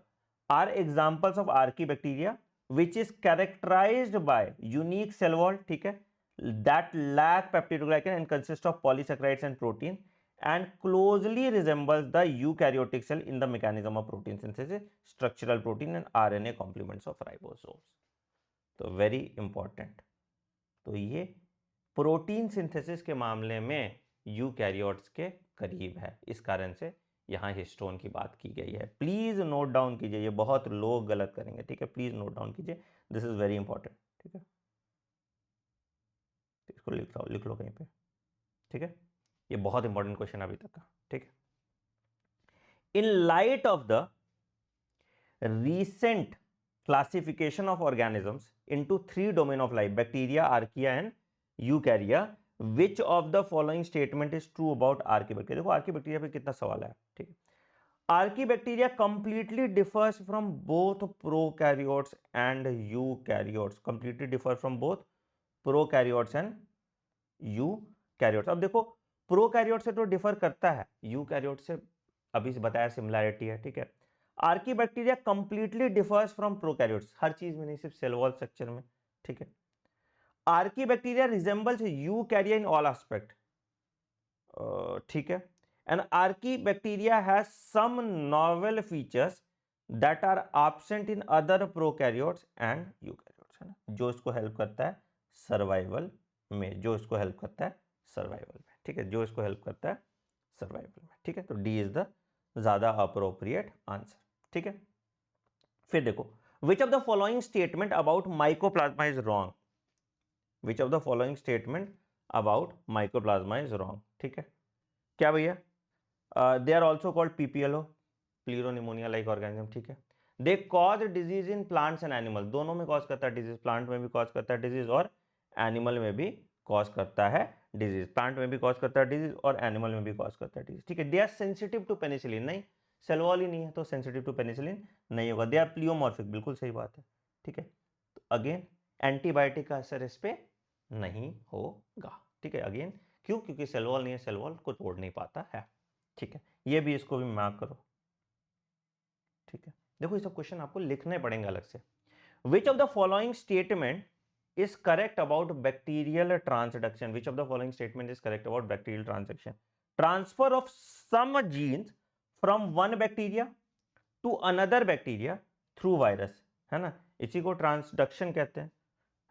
are examples of archaebacteria which is characterized by unique cell wall, ठीक है, that lack peptidoglycan and consist of polysaccharides and protein and closely resembles the eukaryotic cell in the mechanism of protein synthesis, structural protein and RNA complements of ribosomes. तो very important, तो ये प्रोटीन सिंथेसिस के मामले में यूकैरियोट्स के करीब है, इस कारण से यहाँ हिस्टोन की बात की गई है। प्लीज नोट डाउन कीजिए, ये बहुत लोग गलत करेंगे, ठीक है, प्लीज नोट डाउन कीजिए, दिस इज वेरी इंपॉर्टेंट, ठीक है, इसको लिख लो कहीं पे, ठीक है, ये बहुत इंपॉर्टेंट क्वेश्चन अभी तक का, ठीक है। In light of the recent classification of organisms into 3 domain of life, bacteria, archaea and यूकैरिया, which of the following statement is true about Archie bacteria. देखो आर्की बैक्टीरिया पे कितना सवाल है, ठीक है। Archaebacteria completely differs from both prokaryotes and eukaryotes, completely differ from both prokaryotes and eukaryotes. अब देखो प्रोकैरियोट से तो डिफर करता है, यूकैरियोट से अभी से बताया सिमिलैरिटी है, ठीक है। Archaebacteria completely differs from prokaryotes, हर चीज में नहीं, सिर्फ सेल वॉल स्ट्रक्चर में, ठीक है। Archaebacteria resembles eukarya in all aspect, ठीक है, and archaebacteria has some novel features that are absent in other prokaryotes and eukaryotes, है ना, जो इसको हेल्प करता है सर्वाइवल में, जो इसको हेल्प करता है सर्वाइवल में, ठीक है, जो इसको हेल्प करता है सर्वाइवल में, ठीक है। तो डी इज द ज्यादा अप्रोप्रिएट आंसर, ठीक है। फिर देखो, which of the following statement about mycoplasma is wrong, which of the following statement about mycoplasma is wrong, ठीक है। क्या भैया, they are also called PPLO, pleuropneumonia like organism, ठीक है। They cause disease in plants and animal, दोनों में कॉज करता है डिजीज, प्लांट में भी कॉज करता है डिजीज और एनिमल में भी कॉज करता है डिजीज, प्लांट में भी कॉज करता है डिजीज और एनिमल में भी कॉज करता है डिजीज, ठीक है। They are sensitive to penicillin, नहीं, सेल वॉल ही नहीं है तो सेंसिटिव टू पेनिसिलिन नहीं होगा। दे आर प्लियोमॉर्फिक, बिल्कुल सही बात है, ठीक है। तो अगेन एंटीबायोटिक का असर इस पे नहीं होगा, ठीक है। अगेन क्यों, क्योंकि सेल वॉल नहीं है, सेल वॉल को तोड़ नहीं पाता है, ठीक है। ये भी, इसको भी मार्क करो, ठीक है। देखो ये सब क्वेश्चन आपको लिखने पड़ेंगे अलग से। विच of the following statement is correct about bacterial transduction, which of the following statement is correct about bacterial transduction, transfer of some genes from one bacteria to another bacteria through virus, है ना, इसी को ट्रांसडक्शन कहते हैं,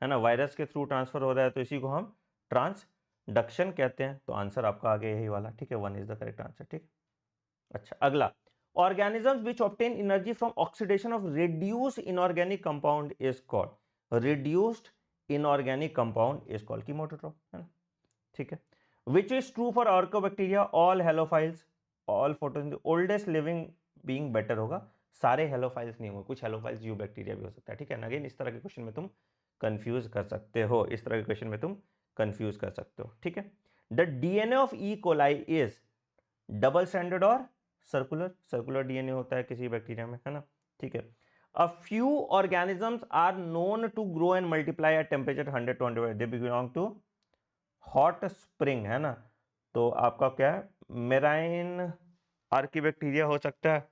है ना, वायरस के थ्रू ट्रांसफर हो रहा है तो इसी को हम ट्रांसडक्शन कहते हैं। तो आंसर आपका आ गया यही वाला, ठीक है, 1 इज द करेक्ट आंसर, ठीक। अच्छा, अगला, organisms which obtain energy from oxidation of reduced inorganic compound is called, reduced inorganic compound is called chemotroph, है ना, ठीक है। which is true for archobacteria, all halophiles, all photosynthetic, oldest living being better होगा, सारे हेलोफाइल्स नहीं होंगे, कुछ हेलोफाइल्स यू बैक्टीरिया भी हो सकता है, ठीक है ना। अगेन इस तरह के क्वेश्चन में तुम कंफ्यूज कर सकते हो, इस तरह के क्वेश्चन में तुम कंफ्यूज कर सकते हो, ठीक है। The DNA of E coli is double standard और सर्कुलर, सर्कुलर डीएनए होता है किसी बैक्टीरिया में, है ना, ठीक है। A few organisms are known to grow and multiply at temperature 100 to 100, they belong to hot spring, है ना। तो आपका क्या है, मेराइन आर्कीबैक्टीरिया हो सकता है,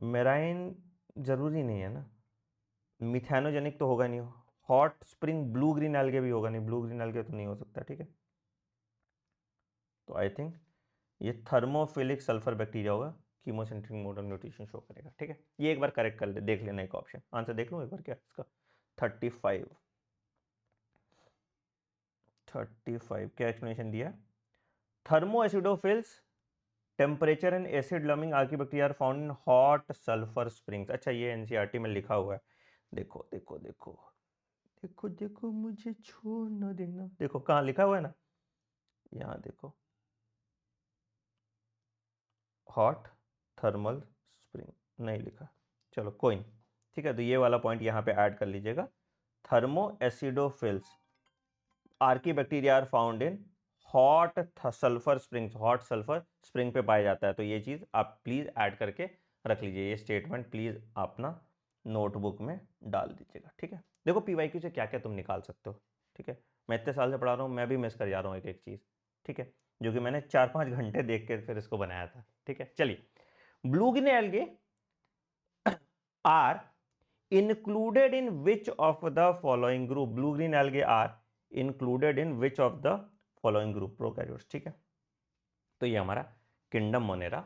मेराइन जरूरी नहीं है ना, मिथेनोजेनिक तो होगा नहीं, hot spring blue green algae भी होगा नहीं, ब्लू ग्रीन एल्गे तो नहीं हो सकता, ठीक है। तो आई थिंक ये थर्मोफिलिक सल्फर बैक्टीरिया होगा, कीमोसेंट्रिक मोड ऑफ न्यूट्रिशन शो करेगा, ठीक है। ये एक बार करेक्ट कर ले, देख लेना एक ऑप्शन, आंसर देख लो एक बार, क्या इसका 35 क्या एक्सप्लेनेशन दिया, thermoacidophiles temperature and acid loving archaebacteria are found in hot sulphur springs. अच्छा, ये एनसीईआरटी में लिखा हुआ है, देखो देखो देखो देखो देखो, मुझे छोड़ न देना, देखो कहाँ लिखा हुआ है ना, यहाँ देखो, हॉट थर्मल स्प्रिंग नहीं लिखा, चलो कोई नहीं, ठीक है। तो ये वाला पॉइंट यहाँ पे ऐड कर लीजिएगा, thermoacidophiles archaebacteria are found in hot sulphur springs, hot sulphur spring पे पाया जाता है। तो ये चीज़ आप प्लीज़ ऐड करके रख लीजिए, ये स्टेटमेंट प्लीज़ अपना नोटबुक में डाल दीजिएगा, ठीक है। देखो पीवाईक्यू से क्या क्या तुम निकाल सकते हो, ठीक है। मैं इतने साल से पढ़ा रहा हूँ, मैं भी मिस कर जा रहा हूँ एक एक चीज़, ठीक है, जो कि मैंने 4-5 घंटे देख के फिर इसको बनाया था, ठीक है। चलिए, blue green algae are included in which of the following group, blue green algae are included in which of the following group, prokaryotes, ठीक है। तो ये हमारा किंगडम मोनेरा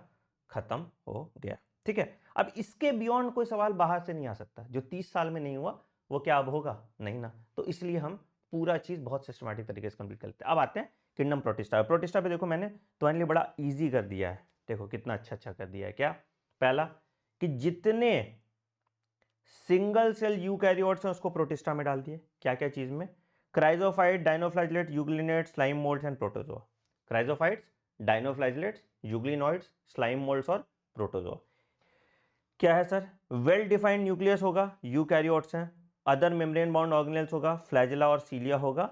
खत्म हो गया, ठीक है। अब इसके बियॉन्ड कोई सवाल बाहर से नहीं आ सकता, जो 30 साल में नहीं हुआ वो क्या अब होगा, नहीं ना। तो इसलिए हम पूरा चीज बहुत सिस्टमैटिक तरीके से कंप्लीट करते हैं। अब आते हैं किंगडम प्रोटिस्टा, प्रोटिस्टा पे देखो मैंने तुम्हारे लिए बड़ा इजी कर दिया है, देखो कितना अच्छा अच्छा कर दिया है। क्या, पहला कि जितने सिंगल सेल यूकैरियोट्स हैं उसको प्रोटिस्टा में डाल दिए, क्या क्या चीज में, chrysophyte, dinoflagellate, euglenate, slime moulds and protozoa. Chrysophytes, dinoflagellates, euglenoids, slime moulds और प्रोटोजोआ। क्या है सर, वेल डिफाइंड न्यूक्लियस होगा, यूकैरियोट्स हैं, अदर मेम्ब्रेन बाउंड ऑर्गेनेल्स होगा, फ्लैजिला और सीलिया होगा,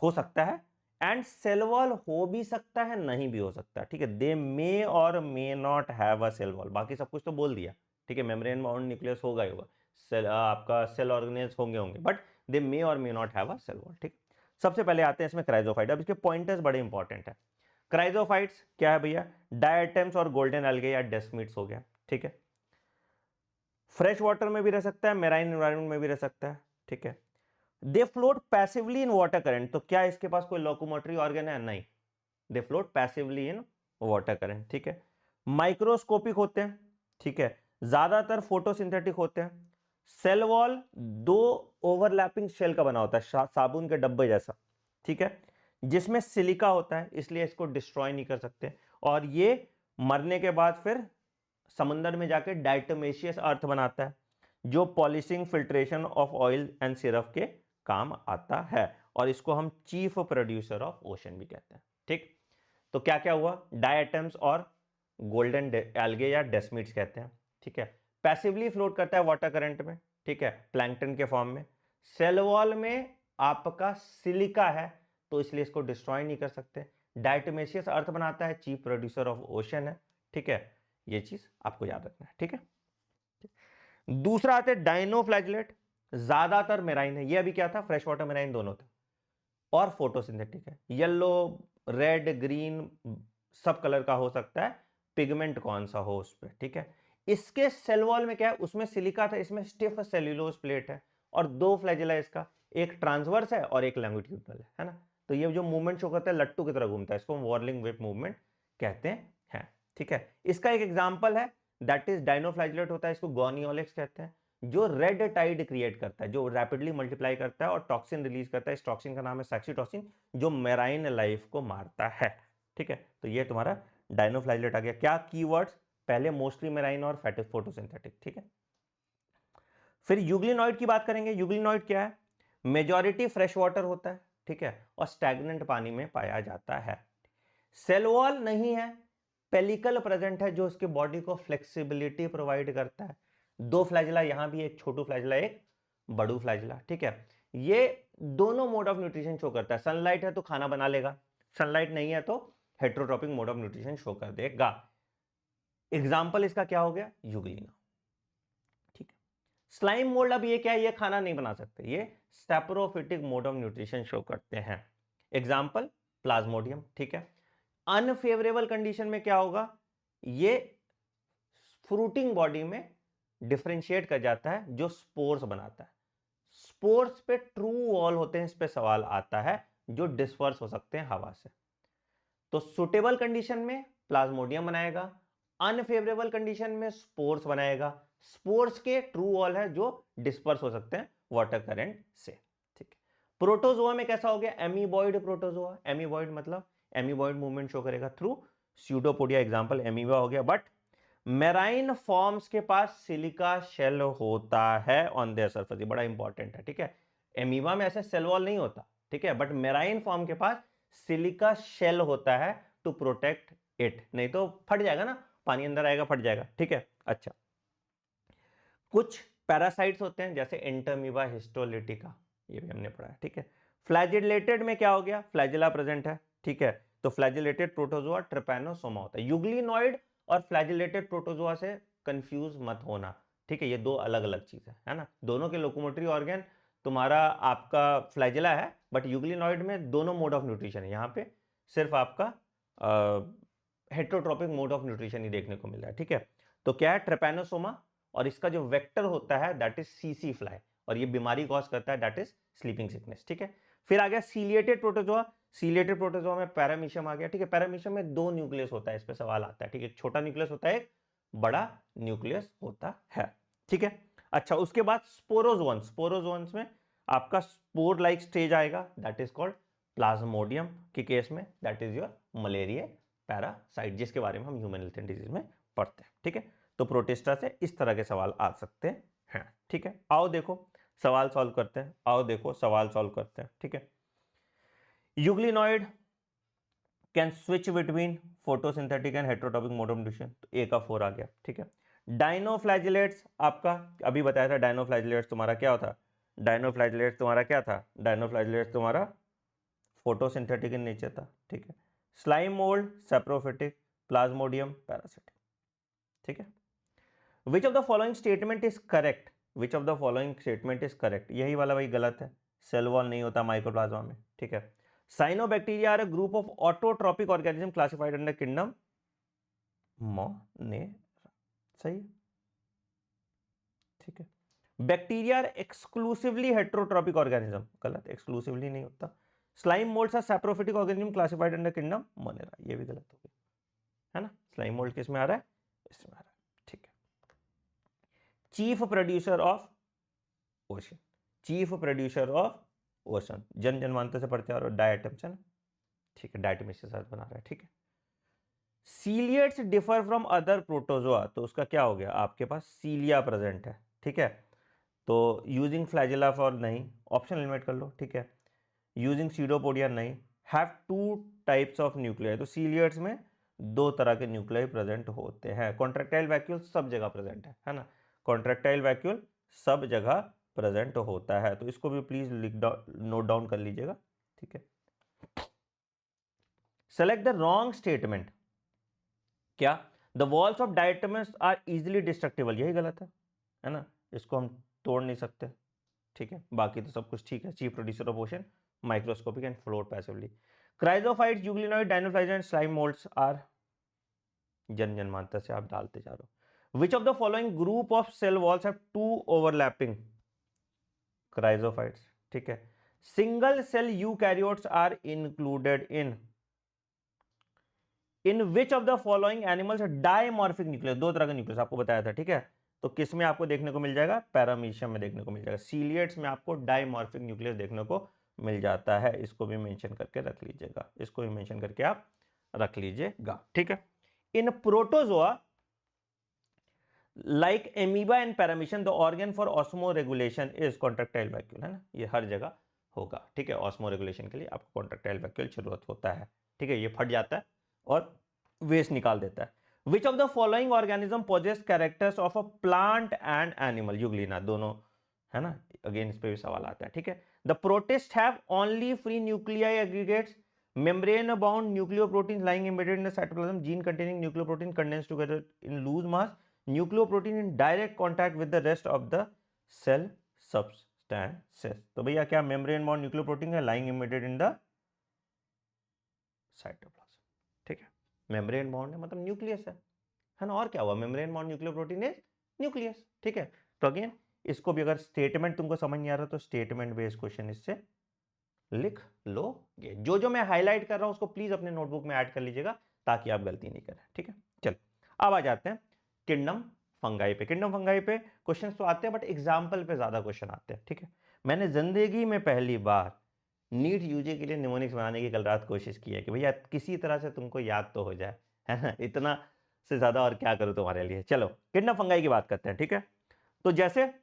हो सकता है, एंड सेल वॉल हो भी सकता है, नहीं भी हो सकता है, ठीक है। They may or may not have a cell wall, बाकी सब कुछ तो बोल दिया, ठीक है। मेम्ब्रेन बाउंड न्यूक्लियस होगा ही होगा, सेल आपका सेल ऑर्गेनेल्स होंगे होंगे, but they may or may not have a cell wall, ठीक। सबसे पहले आते हैं इसमें क्राइजोफाइट, अब इसके पॉइंटर्स बड़े इंपॉर्टेंट है। क्राइजोफाइट्स क्या है भैया, डायटम्स और गोल्डन एल्गे या डेस्मिड्स हो गया, ठीक है। फ्रेश वाटर में भी रह सकता है, मेराइन एनवायरनमेंट में भी रह सकता है, ठीक है। दे float passively in water current. तो क्या इसके पास कोई लोकोमोटरी ऑर्गन है? नहीं, दे float passively in water current. ठीक है, माइक्रोस्कोपिक होते हैं। ठीक है, ज्यादातर फोटोसिंथेटिक होते हैं। सेल वॉल दो ओवरलैपिंग शेल का बना होता है, साबुन के डब्बे जैसा। ठीक है, जिसमें सिलिका होता है, इसलिए इसको डिस्ट्रॉय नहीं कर सकते। और ये मरने के बाद फिर समुद्र में जाके डायटोमेशियस अर्थ बनाता है, जो polishing filtration of oil and syrup के काम आता है। और इसको हम चीफ प्रोड्यूसर ऑफ ओशन भी कहते हैं। ठीक, तो क्या क्या हुआ? डायटम्स और गोल्डन एल्गे या डेस्मिड्स कहते हैं। ठीक है, पैसिवली फ्लोट करता है वाटर करंट में। ठीक है, प्लैंकटन के फॉर्म में। सेल वॉल में आपका सिलिका है, तो इसलिए इसको डिस्ट्रॉय नहीं कर सकते। डायटोमेशियस अर्थ बनाता है, चीफ प्रोड्यूसर ऑफ ओशन है। ठीक है, ये चीज आपको याद रखना है। ठीक है, दूसरा आते हैं डायनोफ्लैजलेट। ज्यादातर मेराइन है, ये अभी क्या था? फ्रेश वाटर मेराइन दोनों था, और फोटोसिंथेटिक है। येलो, रेड, ग्रीन सब कलर का हो सकता है, पिगमेंट कौन सा हो उस पर। ठीक है, इसके सेल वॉल में क्या है? उसमें सिलिका था, इसमें स्टिफ सेल्यूलोज प्लेट है, और दो फ्लैजिला इसका, एक ट्रांसवर्स है और एक लॉन्गिट्यूडनल है ना। तो ये जो मूवमेंट शो करता है, लट्टू की तरह घूमता है, इसको वॉर्लिंग वेव मूवमेंट कहते हैं। ठीक है, इसका एक एग्जाम्पल है, दैट इज डायनोफ्लैजलेट होता है, इसको गोनियोलेक्स कहते हैं, जो रेड टाइड क्रिएट करता है, जो रैपिडली मल्टीप्लाई करता है और टॉक्सिन रिलीज करता है। इस टॉक्सिन का नाम है सैक्सीटोसिन, जो मेराइन लाइफ को मारता है। ठीक है, तो ये तुम्हारा डायनोफ्लैजलेट आ गया। क्या कीवर्ड्स? पहले मोस्टली मेराइन और फोटोसिंथेटिक। ठीक है, फिर यूग्लिनॉइड की बात करेंगे। यूग्लिनॉइड क्या है? मेजॉरिटी फ्रेश वाटर होता है। ठीक है, और स्टैग्नेंट पानी में पाया जाता है। सेल वॉल नहीं है, पेलिकल प्रेजेंट है, जो उसके बॉडी को फ्लेक्सिबिलिटी प्रोवाइड करता है। दो फ्लैजिला, यहां भी एक छोटू फ्लैजिला, एक बड़ू फ्लैजिला। ठीक है, ये दोनों मोड ऑफ न्यूट्रिशन शो करता है। सनलाइट है तो खाना बना लेगा, सनलाइट नहीं है तो heterotrophic mode of nutrition show कर देगा। एग्जाम्पल इसका क्या हो गया? यूग्लिना। ठीक है, स्लाइम मोल्ड, अब ये क्या है? ये खाना नहीं बना सकते, ये saprophytic mode of nutrition show करते हैं। Example Plasmodium. ठीक है, अनफेवरेबल कंडीशन में क्या होगा? ये फ्रूटिंग बॉडी में डिफरेंशिएट कर जाता है, जो स्पोर्स बनाता है। स्पोर्स पे ट्रू वॉल होते हैं, इस पे सवाल आता है, जो डिस्पर्स हो सकते हैं हवा से। तो सुटेबल कंडीशन में प्लाज्मोडियम बनाएगा, अनफेवरेबल कंडीशन में स्पोर्स बनाएगा। स्पोर्स के ट्रू वॉल है, जो डिस्पर्स हो सकते हैं वाटर करंट से। ठीक है, प्रोटोजोआ में कैसा हो गया? Amoeboid protozoa. एमीबॉइड मतलब एमीबॉइड मूवमेंट शो करेगा थ्रू स्यूडोपोडिया। एग्जांपल एमीबा हो गया। बट मेराइन फॉर्म्स के पास सिलिका शेल होता है ऑन देयर सरफेस, ये बड़ा इंपॉर्टेंट है। ठीक है, एमीबा में ऐसे सेल वॉल नहीं होता। ठीक है, बट मेराइन फॉर्म के पास सिलिका शेल होता है टू प्रोटेक्ट इट, नहीं तो फट जाएगा ना, पानी अंदर आएगा फट जाएगा। ठीक है, अच्छा, कुछ पैरासाइट्स होते हैं, जैसे एंटरमीबा हिस्टोलिटिका, ये भी हमने पढ़ा है। ठीक है, फ्लैजिलेटेड में क्या हो गया? फ्लैजिला प्रेजेंट है। ठीक है, तो फ्लैजिलेटेड प्रोटोजोआ ट्रिपैनोसोमा होता है। यूग्लिनॉइड और फ्लैजिलेटेड प्रोटोजोआ से कंफ्यूज मत होना। ठीक है, ये दो अलग अलग चीज है ना। दोनों के लोकोमोटरी ऑर्गन तुम्हारा आपका फ्लैजिला है, बट यूग्लिनॉइड में दोनों मोड ऑफ न्यूट्रिशन है। यहाँ पे सिर्फ आपका हेट्रोट्रोपिक मोड ऑफ न्यूट्रिशन ही देखने को मिल रहा है। ठीक है, तो क्या है? ट्रिपैनोसोमा, और इसका जो वेक्टर होता है दैट इज सीसी फ्लाई, और ये बीमारी कॉज करता है, दैट इज स्लीपिंग सिकनेस। ठीक है, फिर आ गया सीलिएटेड प्रोटोजोआ। सीलिएटेड प्रोटोजोआ में पैरामीशियम आ गया। ठीक है, पैरामीशियम में दो न्यूक्लियस होता है, इस पे सवाल आता है। ठीक है, एक छोटा न्यूक्लियस होता है, एक बड़ा न्यूक्लियस होता है। ठीक है, अच्छा, उसके बाद स्पोरोजोन्स। स्पोरोजोन्स में आपका स्पोर लाइक स्टेज आएगा, दैट इज कॉल्ड प्लाज्मोडियम के केस में, that is your malaria parasite, जिसके बारे में हम ह्यूमन हेल्थ एंड डिजीज में पढ़ते हैं। ठीक है, तो प्रोटिस्टा से इस तरह के सवाल आ सकते हैं। ठीक है, आओ देखो सवाल सॉल्व करते हैं। आओ देखो सवाल सॉल्व करते हैं। ठीक है, euglenoid can switch between photosynthetic and heterotrophic mode of nutrition, तो ए का 4 आ गया। ठीक है, डायनोफ्लैजिलेट्स आपका अभी बताया था, डायनोफ्लैजिलेट्स तुम्हारा क्या होता? डायनोफ्लैजिलेट्स तुम्हारा क्या था? डायनोफ्लैजिलेट्स तुम्हारा फोटोसिंथेटिक इन नेचर था। ठीक है, slime mould saprophytic, Plasmodium parasitic. ठीक है, which of the following statement is correct? Which of the following statement is correct? यही वाला वही गलत है, सेल वॉल नहीं होता माइक्रोप्लाज्मा में। ठीक है, cyanobacteria are a group of autotrophic organism classified under kingdom monera, सही है। ठीक है, bacteria are exclusively heterotrophic organism, गलत, एक्सक्लूसिवली नहीं होता। Slime moulds are saprophytic organism classified under kingdom monera, ये भी गलत हो गया, है ना। स्लाइम मोल्ड किस में आ रहा है, इसमें आ रहा है, ठीक है। Chief producer of ocean, chief producer of ocean, जन जनमानता से पढ़ते हैं, और डायटम्स है ना, ठीक है, डायटम्स के साथ बना रहा है, ठीक है। सीलिएट्स डिफर फ्रॉम अदर प्रोटोजोआ, तो उसका क्या हो गया, आपके पास सीलिया प्रेजेंट है, ठीक है। तो यूजिंग फ्लैजेला फॉर नहीं, ऑप्शन एलिमिनेट कर लो, ठीक है। यूजिंग सीडोपोडिया नहीं, have two types of nuclei, तो सीलियट्स में दो तरह के न्यूक्लियाई प्रेजेंट होते हैं। कॉन्ट्रेक्टाइल वैक्यूल सब जगह प्रेजेंट है ना, कॉन्ट्रेक्टाइल वैक्यूल सब जगह प्रेजेंट होता है, तो इसको भी प्लीज नोट डाउन कर लीजिएगा, ठीक है। सेलेक्ट द रॉन्ग स्टेटमेंट, क्या the walls of diatoms are easily destructible, यही गलत है ना, इसको हम तोड़ नहीं सकते, ठीक है। बाकी तो सब कुछ ठीक है। Chief producer of ocean, microscopic and float passively. Chrysophytes, euglenoid, dinoflagellates and slime moulds are, जन जनमानता से आप डालते जा रहे हो। Which of the following group of cell walls have two overlapping, chrysophytes, ठीक है। Single cell eukaryotes are included in which of the following animals dimorphic nucleus, दो तरह का न्यूक्लियस आपको बताया था, ठीक है। तो किस में आपको देखने को मिल जाएगा, पैरामीशियम में देखने को मिल जाएगा। सीलिएट्स में आपको डायमॉर्फिक न्यूक्लियस देखने को मिल जाता है, इसको भी मेंशन करके रख लीजिएगा, इसको भी मेंशन करके आप रख लीजिएगा, ठीक है। In protozoa like amoeba and paramecium the organ for osmoregulation is contractile vacuole, है ना, ये हर जगह होगा, ठीक है। ऑस्मो रेगुलेशन के लिए आपको कॉन्ट्रेक्टाइल वैक्यूल जरूरत होता है, ठीक है। ये फट जाता है और वेस्ट निकाल देता है। Which of the following organism possess characters of a plant and animal, euglena, दोनों, है ना, अगेन इस पे भी सवाल आता है, ठीक है। The protist have only free nuclei aggregates, membrane bound nucleoproteins lying embedded in the cytoplasm, gene containing nucleoprotein condensed together in loose mass, nucleoprotein in direct contact with the rest of the cell substances। तो भैया क्या membrane bound nucleoprotein है, lying embedded in the cytoplasm, ठीक है। membrane bound है मतलब न्यूक्लियस है ना, और क्या हुआ, membrane bound nucleoprotein is nucleus, ठीक है। तो अगेन इसको भी अगर स्टेटमेंट तुमको समझ नहीं आ रहा तो स्टेटमेंट बेस्ड क्वेश्चन इससे लिख लोगे। जो जो मैं हाईलाइट कर रहा हूं उसको प्लीज अपने नोटबुक में ऐड कर लीजिएगा ताकि आप गलती नहीं करें, ठीक है। चलो अब आ जाते हैं किंगडम फंगाई पे। किंगडम फंगाई पे क्वेश्चन तो आते हैं बट एग्जाम्पल पे ज्यादा क्वेश्चन आते हैं, ठीक है। मैंने जिंदगी में पहली बार नीट यूजी के लिए निमोनिक्स बनाने की कल रात कोशिश की है कि भैया किसी तरह से तुमको याद तो हो जाए, है ना, इतना से ज्यादा और क्या करूं तुम्हारे लिए। चलो किंगडम फंगाई की बात करते हैं, ठीक है। तो जैसे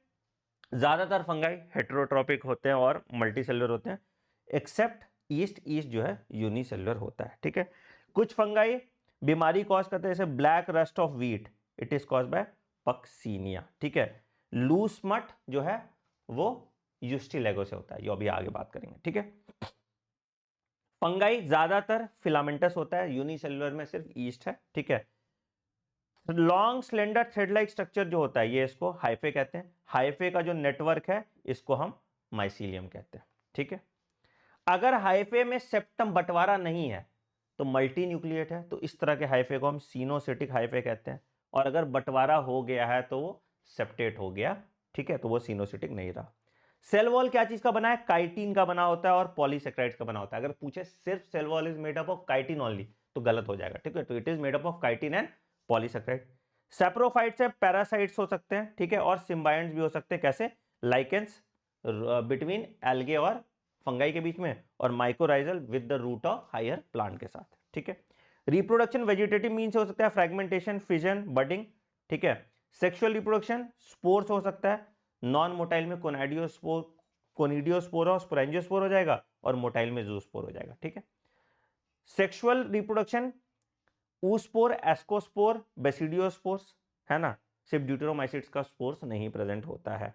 ज्यादातर फंगाई हेटेरोट्रॉपिक होते हैं और मल्टीसेलुलर होते हैं, एक्सेप्ट ईस्ट जो है यूनिसेलुलर होता है, ठीक है। कुछ फंगाई बीमारी कॉज करते हैं, जैसे black rust of wheat, it is cause by Puccinia, ठीक है। लूस मट जो है वो यूस्टिलेगो से होता है, ये अभी आगे बात करेंगे, ठीक है। फंगाई ज्यादातर फिलामेंटस होता है, यूनिसेलुलर में सिर्फ ईस्ट है, ठीक है। Long slender thread like structure जो होता है ये इसको हाइफे कहते हैं। हाइफे का जो नेटवर्क है इसको हम माइसीलियम कहते हैं, ठीक है। अगर हाइफे में सेप्टम बंटवारा नहीं है तो मल्टी न्यूक्लिएट है, तो इस तरह के हाइफे को हम सिनोसिटिक हाइफे कहते हैं। और अगर बंटवारा हो गया है तो वो सेप्टेट हो गया, ठीक है, तो वो सिनोसिटिक नहीं रहा। सेल वॉल क्या चीज का बना है, काइटिन का बना होता है और पॉलीसेक्राइड्स का बना होता है। अगर पूछे सिर्फ cell wall is made up of chitin only तो गलत हो जाएगा, ठीक है। तो it is made up of chitin and polysaccharide. Saprophytes है, पैरासाइट्स हो सकते हैं, ठीक है, और सिम्बायंट्स भी हो सकते हैं, कैसे, लाइकेंस बिटवीन एल्गे और फंगाई के बीच में, और mycorrhizal with the root of higher plant के साथ, ठीक है। रिप्रोडक्शन वेजिटेटिव मीन से हो सकता है, फ्रेगमेंटेशन, फिजन, बडिंग, ठीक है। सेक्सुअल रिप्रोडक्शन स्पोर्स हो सकता है, नॉन मोटाइल में कोनिडियोस्पोर और स्पोरेंजियोस्पोर हो जाएगा, और मोटाइल में जूस्पोर हो जाएगा, ठीक है। सेक्सुअल रिप्रोडक्शन ऊस्पोर, एस्कोस्पोर, बेसिडियोस्पोर्स, है ना, सिर्फ ड्यूटेरोमाइसिट्स का स्पोर्स नहीं प्रेजेंट होता है,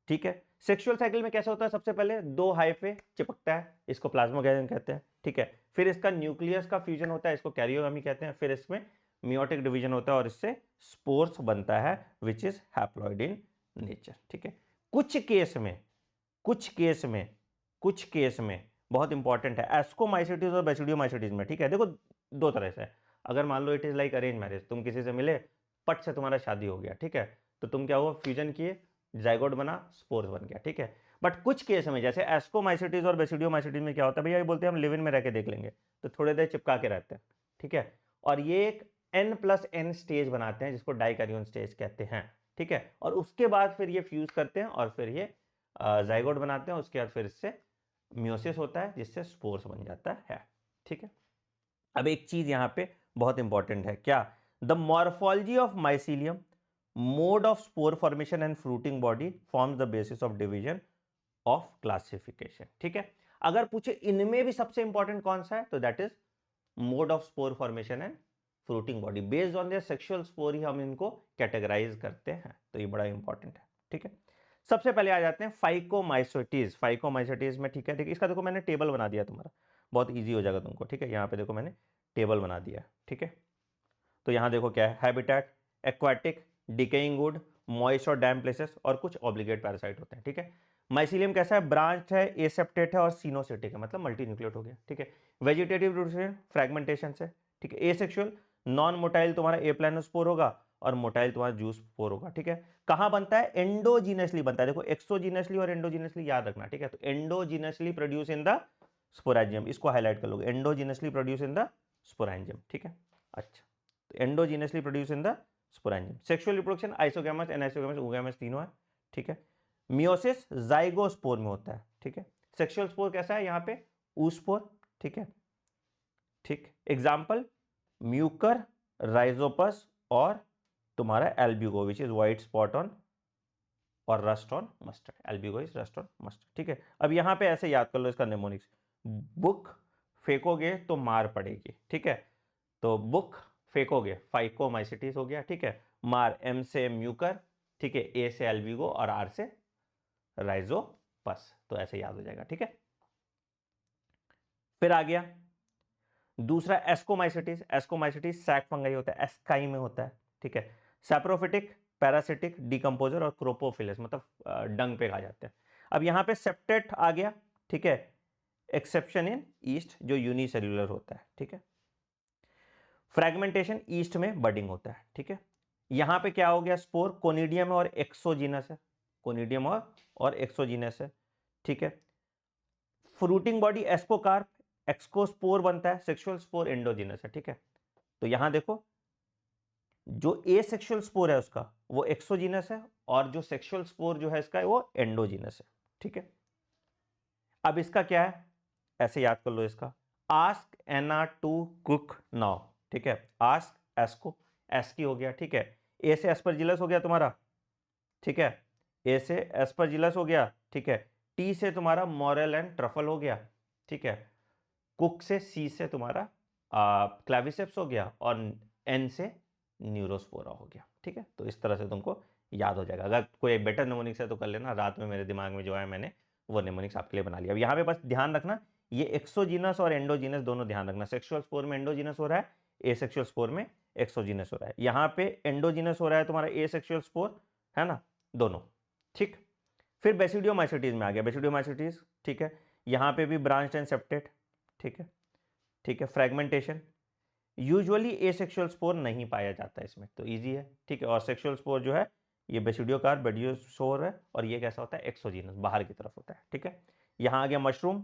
ठीक है। सेक्सुअल साइकिल में कैसे होता है, सबसे पहले दो हाइफे चिपकता है, इसको प्लाज्मोगैम कहते हैं, ठीक है। फिर इसका न्यूक्लियस का फ्यूजन होता है, इसको कैरियोगामी कहते हैं। फिर इसमें मियोटिक डिवीजन होता है और इससे स्पोर्स बनता है which is haploid in nature, ठीक है। कुछ केस में बहुत इंपॉर्टेंट है एस्कोमाइसिटिस और बेसिडियोमाइसिटिस में, ठीक है। देखो दो तरह से, अगर मान लो it is like arrange marriage, तुम किसी से मिले, पट से तुम्हारा शादी हो गया, ठीक है, तो तुम क्या हुआ, फ्यूजन किए जाइगोट बना, स्पोर्स बन गया, ठीक है। बट कुछ केस में जैसे एस्कोमाइसिटीज और बेसिडियोमाइसिटीज में क्या होता है भैया, ये बोलते हैं हम लिव इन में रह के देख लेंगे, तो थोड़ी देर चिपका के रहते हैं, ठीक है। और ये एक n+n स्टेज बनाते हैं जिसको डाइकैरियोन स्टेज कहते हैं, ठीक है। और उसके बाद फिर ये फ्यूज करते हैं और फिर ये जाइगोट बनाते हैं, उसके बाद फिर इससे मियोसिस होता है जिससे स्पोर्स बन जाता है, ठीक है। अब एक चीज यहां पे बहुत इंपॉर्टेंट है, क्या? The morphology of mycelium, mode of spore formation and fruiting body forms the basis of division of classification, ठीक है। अगर पूछे इनमें भी सबसे इंपॉर्टेंट कौन सा है, तो that is mode of spore formation and fruiting body. Based on their sexual spore ही हम इनको कैटेगराइज करते हैं, तो ये बड़ा इंपॉर्टेंट है, ठीक है। सबसे पहले आ जाते हैं फाइकोमाइसिटीज। फाइकोमाइसिटीज में, ठीक है, ठीक है, इसका देखो मैंने टेबल बना दिया, तुम्हारा बहुत इजी हो जाएगा तुमको, ठीक है। यहाँ पे देखो मैंने टेबल बना दिया, ठीक है। तो यहाँ देखो क्या है, habitat, aquatic, decaying would, moist और डैम प्लेसेस, और कुछ ऑब्लिगेट पैरासाइट होते हैं, ठीक है। माइसीलियम कैसा है, ब्रांच है, एसेप्टेट है और सिनोसिटिक है, मतलब मल्टी न्यूक्लिएट हो गया, ठीक है। वेजिटेटिव रूटेशन, फ्रैगमेंटेशन से, ठीक है। एसेक्सुअल, नॉन मोटाइल तुम्हारा एप्लानोस्पोर होगा और मोटाइल तुम्हारा जूस स्पोर होगा, ठीक है। कहां बनता है, एंडोजीनसली बनता है, देखो एक्सोजीनसली और एंडोजीनसली याद रखना, ठीक है। तो endogenously produce in the sporangium, इसको हाईलाइट कर लोगे, endogenously produce in the sporangium, ठीक है। अच्छा, तो endogenously produce in the sporangium. Sexual reproduction isogamous, anisogamous, oogamous तीनों है, ठीक है। मियोसिस जाइगोस्पोर में होता है, ठीक है। सेक्सुअल स्पोर कैसा है यहाँ पे, ऊस्पोर, ठीक है, ठीक। एग्जाम्पल म्यूकर, राइजोपस और तुम्हारा albugo which is white spot on और rust on mustard, albugo is rust on mustard, ठीक है। अब यहाँ पे ऐसे याद कर लो इसका नेमोनिक्स, बुक फेंकोगे तो मार पड़ेगी, ठीक है। तो बुक फेंकोगे, फाइकोमाइसिटीज हो गया, ठीक है। मार, एम से म्यूकर, ठीक है, ए से एल्ब्यूगो और आर से राइजोपस, तो ऐसे याद हो जाएगा, ठीक है। फिर आ गया दूसरा एस्कोमाइसिटीज। एस्कोमाइसिटीज सैक फंगाई होता है, एस्काई में होता है, ठीक है। सैप्रोफिटिक, पैरासिटिक, डिकम्पोजर और क्रोपोफिलस, मतलब डंग पे खा जाते हैं। अब यहाँ पे सेप्टेट आ गया, ठीक है, एक्सेप्शन इन ईस्ट जो यूनिसेल्युलर होता है, ठीक है। फ्रैगमेंटेशन ईस्ट में बडिंग होता है, ठीक है। यहां पे क्या हो गया, स्पोर कोनिडियम और एक्सोजीनस है, कोनिडियम और एक्सोजीनस है, ठीक है। फ्रूटिंग बॉडी एस्कोकार्प, एक्सकोस्पोर बनता है, सेक्सुअल स्पोर एंडोजीनस है, ठीक है। तो यहां देखो जो ए सेक्सुअल स्पोर है उसका वो एक्सोजीनस है और जो सेक्सुअल स्पोर जो है इसका वो एंडोजीनस है, ठीक है। अब इसका क्या है, ऐसे याद कर लो इसका, ask Anna to cook now, ठीक है। आस्क एस्को, एस्की हो गया, ठीक है। ए से एस्परजिलस हो गया तुम्हारा, ठीक है, ए से एस्परजिलस हो गया, ठीक है। टी से तुम्हारा मॉरेल एंड ट्रफल हो गया, ठीक है। कुक से, सी से तुम्हारा क्लैविसेप्स हो गया और एन से न्यूरोस्पोरा हो गया, ठीक है। तो इस तरह से तुमको याद हो जाएगा। अगर कोई बेटर नेमोनिक्स है तो कर लेना, रात में मेरे दिमाग में जो है मैंने वो नेमोनिक्स आपके लिए बना लिया। अब यहाँ पे बस ध्यान रखना, ये एक्सोजीनस और एंडोजीनस दोनों ध्यान रखना। सेक्सुअल स्पोर में एंडोजीनस हो रहा है, एसेक्सुअल स्पोर में एक्सोजीनस हो रहा है। यहाँ पे एंडोजीनस हो रहा है तुम्हारा एसेक्सुअल स्पोर, है ना, दोनों, ठीक। फिर बेसिडियोमाइसिटीज में आ गया, बेसिडियोमाइसिटीज, ठीक है। यहाँ पे भी ब्रांच्ड एंड सेप्टेड, ठीक है, ठीक है। फ्रैगमेंटेशन, यूजुअली एसेक्सुअल स्पोर नहीं पाया जाता इसमें, तो इजी है, ठीक है। और सेक्सुअल स्पोर जो है ये बेसिडियोकार्प, बेडियोसोर है, और ये कैसा होता है, एक्सोजीनस, बाहर की तरफ होता है, ठीक है। यहाँ आ गया मशरूम,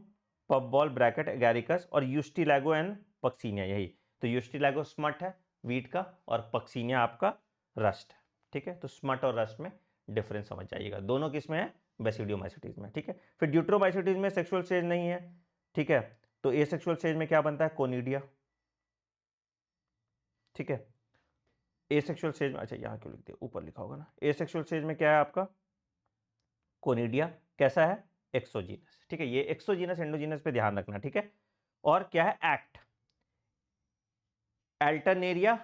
पफ बॉल, ब्रैकेट, एगैरिकस और यूस्टिलैगो एंड पक्सीनिया, यही। तो यूस्टिलैगो स्मट है वीट का और पक्सीनिया आपका रस्ट है, ठीक है। तो स्मट और रस्ट में डिफरेंस समझ जाइएगा, दोनों किस में है, बेसिडियोमाइसिटीज में, ठीक है। फिर ड्यूट्रोमाइसिटीज में सेक्सुअल स्टेज नहीं है, ठीक है। तो एसेक्सुअल स्टेज में क्या बनता है, कोनिडिया, ठीक है। एसेक्सुअल स्टेज में, अच्छा यहाँ क्यों लिख दिया, ऊपर लिखा होगा ना। एसेक्सुअल स्टेज में क्या है आपका, कोनिडिया, कैसा है, एक्सोजीनस, ठीक है। ये एक्सोजीनस एंडोजीनस पे ध्यान रखना, ठीक है। और क्या है, एक्ट, अल्टरनेरिया,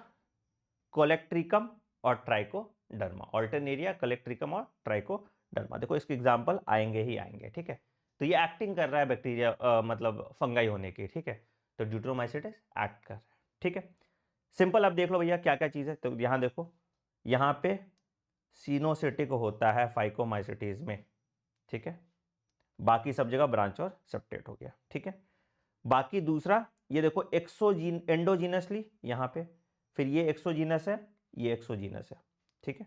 कोलेक्ट्रिकम और ट्राइकोडर्मा, अल्टरनेरिया, कोलेक्ट्रिकम और ट्राइकोडर्मा, देखो इसके एग्जांपल आएंगे ही आएंगे, ठीक है। तो ये एक्टिंग कर रहा है बैक्टीरिया, मतलब फंगाई होने की, ठीक है। तो ड्यूट्रोमाइसिटिस एक्ट कर रहा है, ठीक है। सिंपल, अब देख लो भैया क्या क्या चीज है, तो यहां देखो, यहां पे सिनोसिटिक होता है फाइकोमाइसिटीज में, ठीक है। बाकी सब जगह ब्रांच और सेप्टेट हो गया, ठीक है। बाकी दूसरा ये देखो एक्सोजीन, एंडोजीनसली यहां पे, फिर ये एक्सोजीनस है, ये एक्सोजीनस है, ठीक है।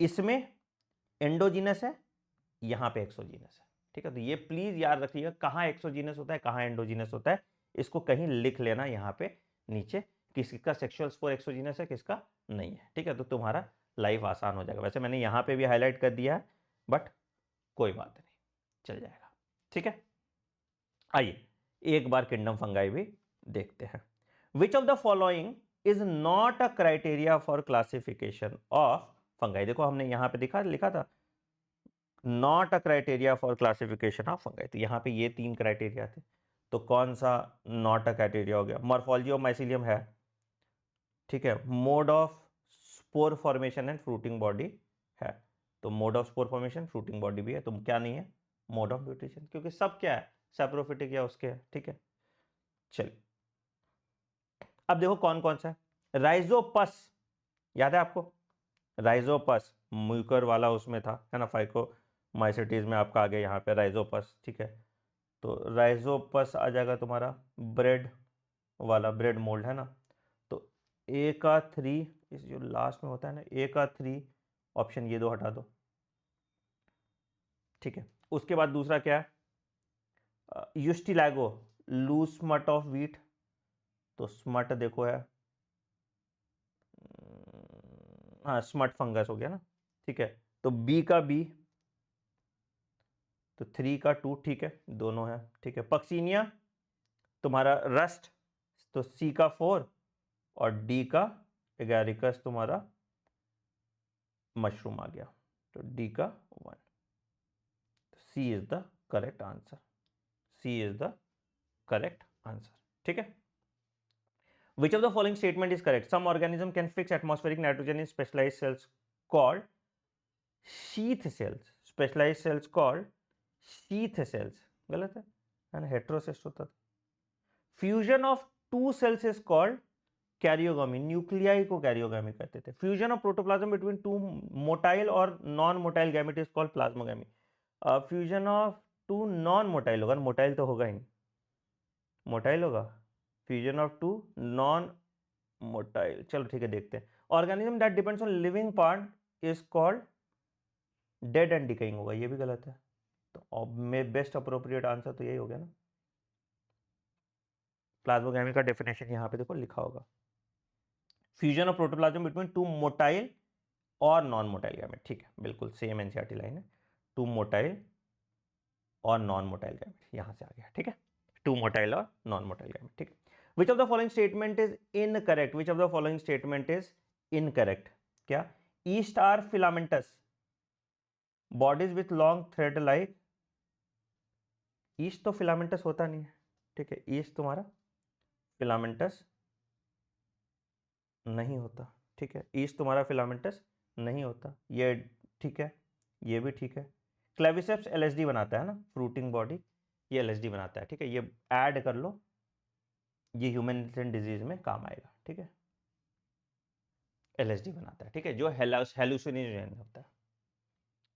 इसमें एंडोजीनस है, यहाँ पे एक्सोजीनस है। ठीक है, तो ये प्लीज याद रखिएगा, कहाँ एक्सोजीनस होता है कहाँ एंडोजीनस होता है, इसको कहीं लिख लेना यहाँ पे नीचे, किसका सेक्सुअल स्पोर एक्सोजीनस है किसका नहीं है। ठीक है, तो तुम्हारा लाइफ आसान हो जाएगा। वैसे मैंने यहाँ पे भी हाईलाइट कर दिया है, बट कोई बात नहीं, चल जाएगा। ठीक है, आइए एक बार किंगडम फंगाई भी देखते हैं। विच of the following is not a criteria for classification of fungi. देखो हमने यहाँ पे लिखा था not a criteria for classification of fungi, तो यहाँ पे ये 3 क्राइटेरिया थे, तो कौन सा नॉट अ क्राइटेरिया हो गया? मॉर्फोलॉजी ऑफ माइसीलियम है, ठीक है, mode of spore formation and fruiting body है, तो mode of spore formation fruiting body भी है, तो क्या नहीं है? मोड ऑफ म्यूटेशन, क्योंकि सब क्या है? सैप्रोफिटिक या उसके है। ठीक है, चलिए अब देखो कौन कौन सा है। राइजोपस, याद है आपको? राइजोपस म्यूकर वाला उसमें था, है ना, फाइकोमाइसिटीज में आपका आ गया यहाँ पे राइजोपस। ठीक है, तो राइजोपस आ जाएगा तुम्हारा ब्रेड वाला, ब्रेड मोल्ड, है ना। तो ए का 3, इस जो लास्ट में होता है ना, ए का 3 ऑप्शन, ये 2 हटा दो। ठीक है, उसके बाद दूसरा क्या है? यूस्टिलैगो, लूज स्मट ऑफ व्हीट, तो स्मट देखो है, हाँ स्मट फंगस हो गया ना। ठीक है, तो बी का बी, तो 3 का 2, ठीक है, दोनों है। ठीक है, पक्सीनिया तुम्हारा रस्ट, तो सी का 4, और डी का एगैरिकस तुम्हारा मशरूम आ गया, तो डी का 1। C is the correct answer, C is the correct answer. ठीक है, which of the following statement is correct? Some organism can fix atmospheric nitrogen in specialized cells called sheath cells, specialized cells called sheath cells, गलत है ना, हेट्रोसिस्ट होता था। Fusion of 2 cells is called karyogamy, nuclei को कैरियोगामी कहते थे। Fusion of protoplasm between 2 motile और non motile gamete is called plasmogamy. Fusion of 2 non motile होगा, मोटाइल तो होगा ही नहीं, मोटाइल होगा। फ्यूजन ऑफ 2 नॉन मोटाइल, चलो ठीक है देखते हैं। Organism that depends on living part is called dead and decaying होगा, ये भी गलत है। तो बेस्ट अप्रोप्रिएट आंसर तो यही हो गया ना। प्लाज्मोगामी का डेफिनेशन यहाँ पे देखो लिखा होगा, fusion of protoplasm between 2 motile और नॉन मोटाइल गैमेट। ठीक है, बिल्कुल सेम एनसीईआरटी लाइन है, 2 मोटाइल और नॉन मोटाइल गैमेट, यहाँ से आ गया। ठीक है, 2 मोटाइल और नॉन मोटाइल गैमेट। ठीक है, which of the following statement is incorrect? Which of the following statement is incorrect? क्या? Yeast are filamentous bodies with long thread like, yeast तो फिलामेंटस होता नहीं है। ठीक है, ईस्ट तुम्हारा फिलामेंटस नहीं होता। ठीक है, ईस्ट तुम्हारा फिलामेंटस नहीं होता, ये ठीक है, ये भी ठीक है। क्लेविसेप्स एलएसडी बनाता है ना, फ्रूटिंग बॉडी, ये एलएसडी बनाता है। ठीक है, ये ऐड कर लो, ये ह्यूमन डिजीज में काम आएगा। ठीक है, एलएसडी बनाता है। ठीक है, जो हेलुसिनोजन होता है।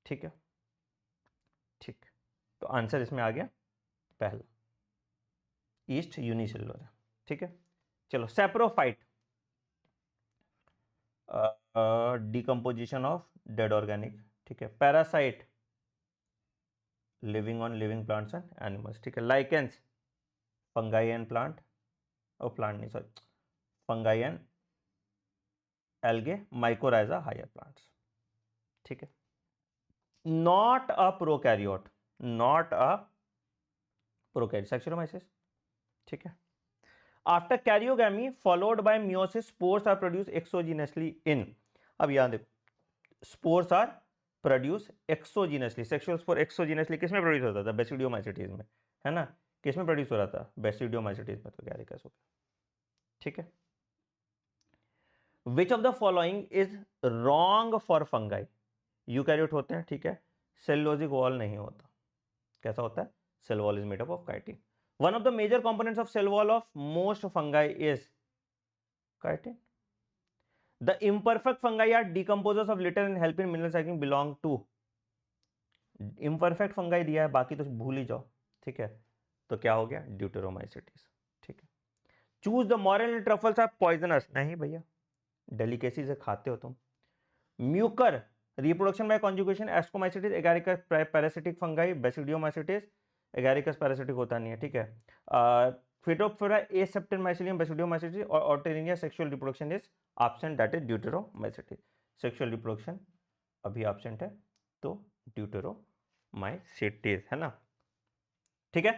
ठीक है, ठीक, तो आंसर इसमें आ गया पहला, ईस्ट यूनिसेलुलर है। ठीक है, चलो saprophyte, decomposition of dead organic. ठीक है, parasite, living on living plants and animals. ठीक है, लाइकेंस, फंगाई एंड प्लांट, और प्लांट नहीं sorry, fungi and algae, mycorrhiza higher plants. ठीक है, not a prokaryote, not a prokaryote, saccharomyces. ठीक है, after karyogamy followed by meiosis spores are produce exogenously in, अब यहां देखो, spores are produce exogenously, sexual spore exogenously किसमें प्रोड्यूस होता था? बेसिडियोमाइसिटीज में, है ना। किसमें प्रोड्यूस हो रहा था? बेसिडियोमाइसिटीज में, तो कैरिकस हो गया। ठीक है, which of the following is wrong for fungi? Eukaryote होते हैं, ठीक है, सेलुलोजिक वॉल नहीं होता। कैसा होता है? Cell wall is made up of chitin. One of the major components of cell wall of most fungi is chitin. The imperfect fungi are decomposers of litter and help in mineral cycling belong to, imperfect fungi दिया है, बाकी तो भूल ही जाओ। ठीक है, तो क्या हो गया? ड्यूटेरोमाइसिटीज। ठीक है, choose the morel and truffles are poisonous, नहीं भैया, डेलिकेसी से खाते हो तुम। Mucor reproduction by conjugation, ascomycetes, agaricus parasitic fungi, basidiomycetes, agaricus parasitic होता नहीं है, ठीक है। फिटोप्थोरा, एसेप्टेल माइसिलियम, बेसिडियोमाइसिटिस और ऑर्टेरिनिया sexual reproduction is absent, that is deuteromycetes. Sexual reproduction अभी एब्सेंट है, तो ड्यूटेरोमाइसिटिस है ना, ठीक है।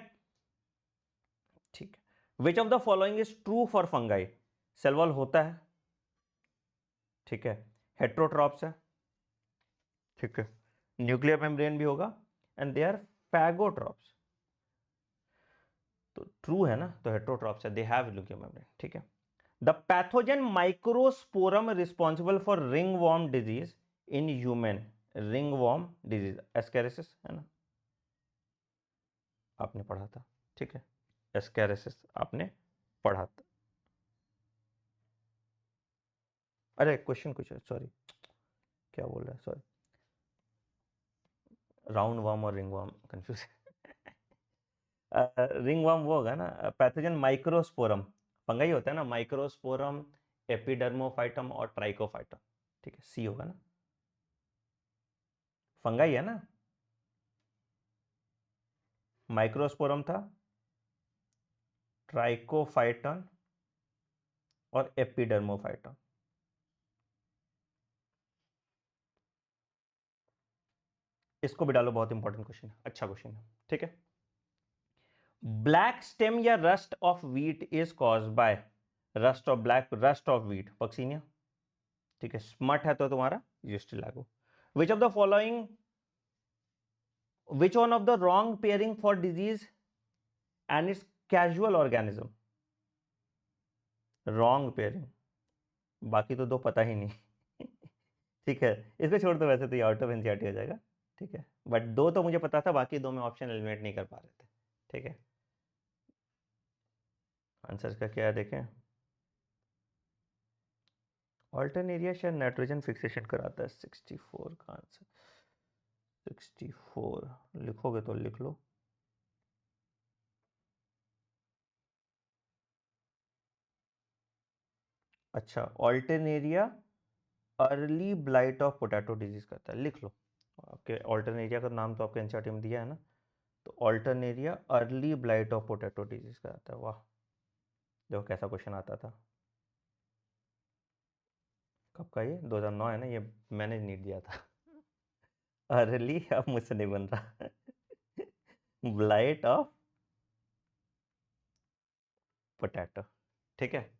ठीक है। Which of the following is true for fungi? Cell wall होता है, ठीक है, हेट्रोट्रॉप्स है, ठीक है, न्यूक्लियर मेम्ब्रेन भी होगा, एंड दे आर फैगोट्रॉप्स। तो ट्रू है ना, तो हेट्रोट्रॉप्स है, दे हैव न्यूक्लियर मेम्ब्रेन, ठीक है। The pathogen microsporum responsible for ringworm disease in human, ringworm disease ascariasis है ना, आपने पढ़ा था, ठीक है, एस्केरिसिस आपने पढ़ा था। अरे क्वेश्चन कुछ है, सॉरी, क्या बोल रहा है, सॉरी, राउंड वर्म और ring worm confuse ring worm वो होगा ना, पैथोजन माइक्रोस्पोरम, फंगाई होता है ना, माइक्रोस्पोरम, एपिडर्मोफाइटम और ट्राइकोफाइटम, ठीक है, सी होगा ना, फंगाई है ना, माइक्रोस्पोरम था, ट्राइकोफाइटन और एपिडर्मोफाइटम। इसको भी डालो, बहुत इंपॉर्टेंट क्वेश्चन है, अच्छा क्वेश्चन है, ठीक है। ब्लैक स्टेम या rust of wheat is cause by, rust of black, rust of wheat Puccinia, ठीक है, स्मट है तो तुम्हारा यूस्ट लागू। विच of the following, which one of the wrong pairing for disease and it's casual organism? Wrong pairing, बाकी तो दो पता ही नहीं ठीक है, इसको छोड़ दो, वैसे तो ये आउट ऑफ एनसीईआरटी हो जाएगा, ठीक है, बट दो तो मुझे पता था, बाकी दो में ऑप्शन एलिमिनेट नहीं कर पा रहे थे, ठीक है। आंसर का क्या है देखें, ऑल्टरनेरिया शायद नाइट्रोजन फिक्सेशन कराता है, 64 का आंसर, 64 लिखोगे तो लिख लो। अच्छा, Alternaria early blight of potato disease करता है, लिख लो, आपके ऑल्टरनेरिया का नाम तो आपके एनसीईआरटी में दिया है ना, तो Alternaria early blight of potato disease कराता है, वाह, देखो कैसा क्वेश्चन आता था, कब का, ये 2009 है ना, ये मैंने नहीं दिया था अर्ली, अब मुझसे नहीं बन रहा ब्लाइट ऑफ पोटैटो, ठीक है।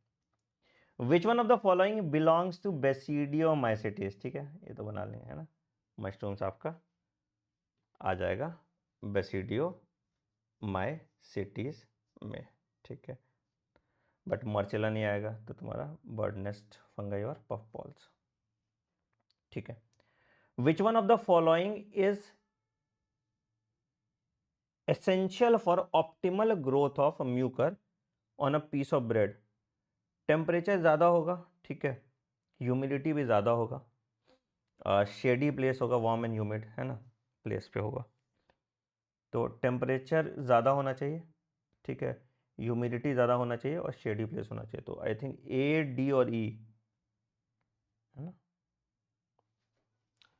Which one of the following belongs to basidiomycetes, ठीक है, ये तो बना लेंगे है ना, मशरूम्स आपका आ जाएगा बेसिडियोमाइसिटिस में, ठीक है, बट मर्चेला नहीं आएगा, तो तुम्हारा बर्ड नेस्ट फंगाई और पफ बॉल्स, ठीक है। Which one of the following is essential for optimal growth of mucor on a piece of bread? Temperature ज़्यादा होगा, ठीक है, ह्यूमिडिटी भी ज़्यादा होगा, शेडी प्लेस होगा, वार्म एंड ह्यूमिड है ना, प्लेस पे होगा, तो टेम्परेचर ज़्यादा होना चाहिए, ठीक है, ह्यूमिडिटी ज़्यादा होना चाहिए और शेडी प्लेस होना चाहिए, तो आई थिंक ए, डी और ई है ना,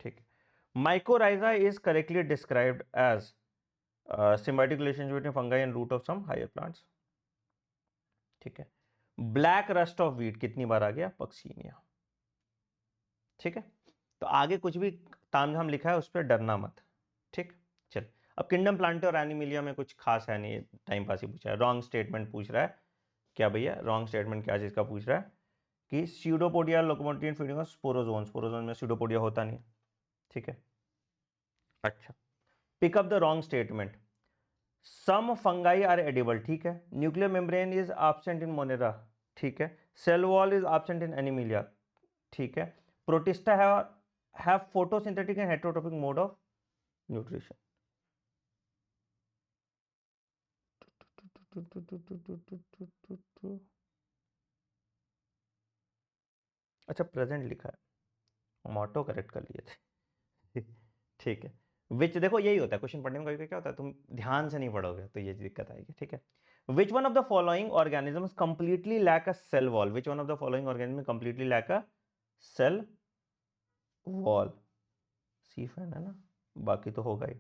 ठीक है। Mycorrhiza is correctly described as symbiotic relationship between fungi and root of some higher plants, ठीक है। ब्लैक रस्ट ऑफ व्हीट कितनी बार आ गया, पक्सीनिया, ठीक है। तो आगे कुछ भी तामझाम लिखा है उस पर डरना मत, ठीक। चल, अब किंगडम प्लांटे और एनिमिलिया में कुछ खास है नहीं, टाइम पास ही पूछा है, रॉन्ग स्टेटमेंट पूछ रहा है, क्या भैया रॉन्ग स्टेटमेंट क्या चीज़ का पूछ रहा है, कि pseudopodia locomotive feeding of sporozoan, sporozoan में स्यूडोपोडिया होता नहीं, ठीक है। अच्छा, pick up the wrong statement, some fungi are edible, ठीक है, nuclear membrane is absent in monera, ठीक है, cell wall is absent in animalia, ठीक है, protista have photosynthetic and heterotrophic mode of nutrition. अच्छा, प्रेजेंट लिखा है, हम ऑटो करेक्ट कर लिए थे ठीक है, विच, देखो यही होता है क्वेश्चन पढ़ने में, कभी क्या होता है तुम ध्यान से नहीं पढ़ोगे तो ये दिक्कत आएगी, ठीक है। Which one of the following organisms completely lack a cell wall, which one of the following organism completely lack a cell wall? सीफेन है ना, बाकी तो होगा ही।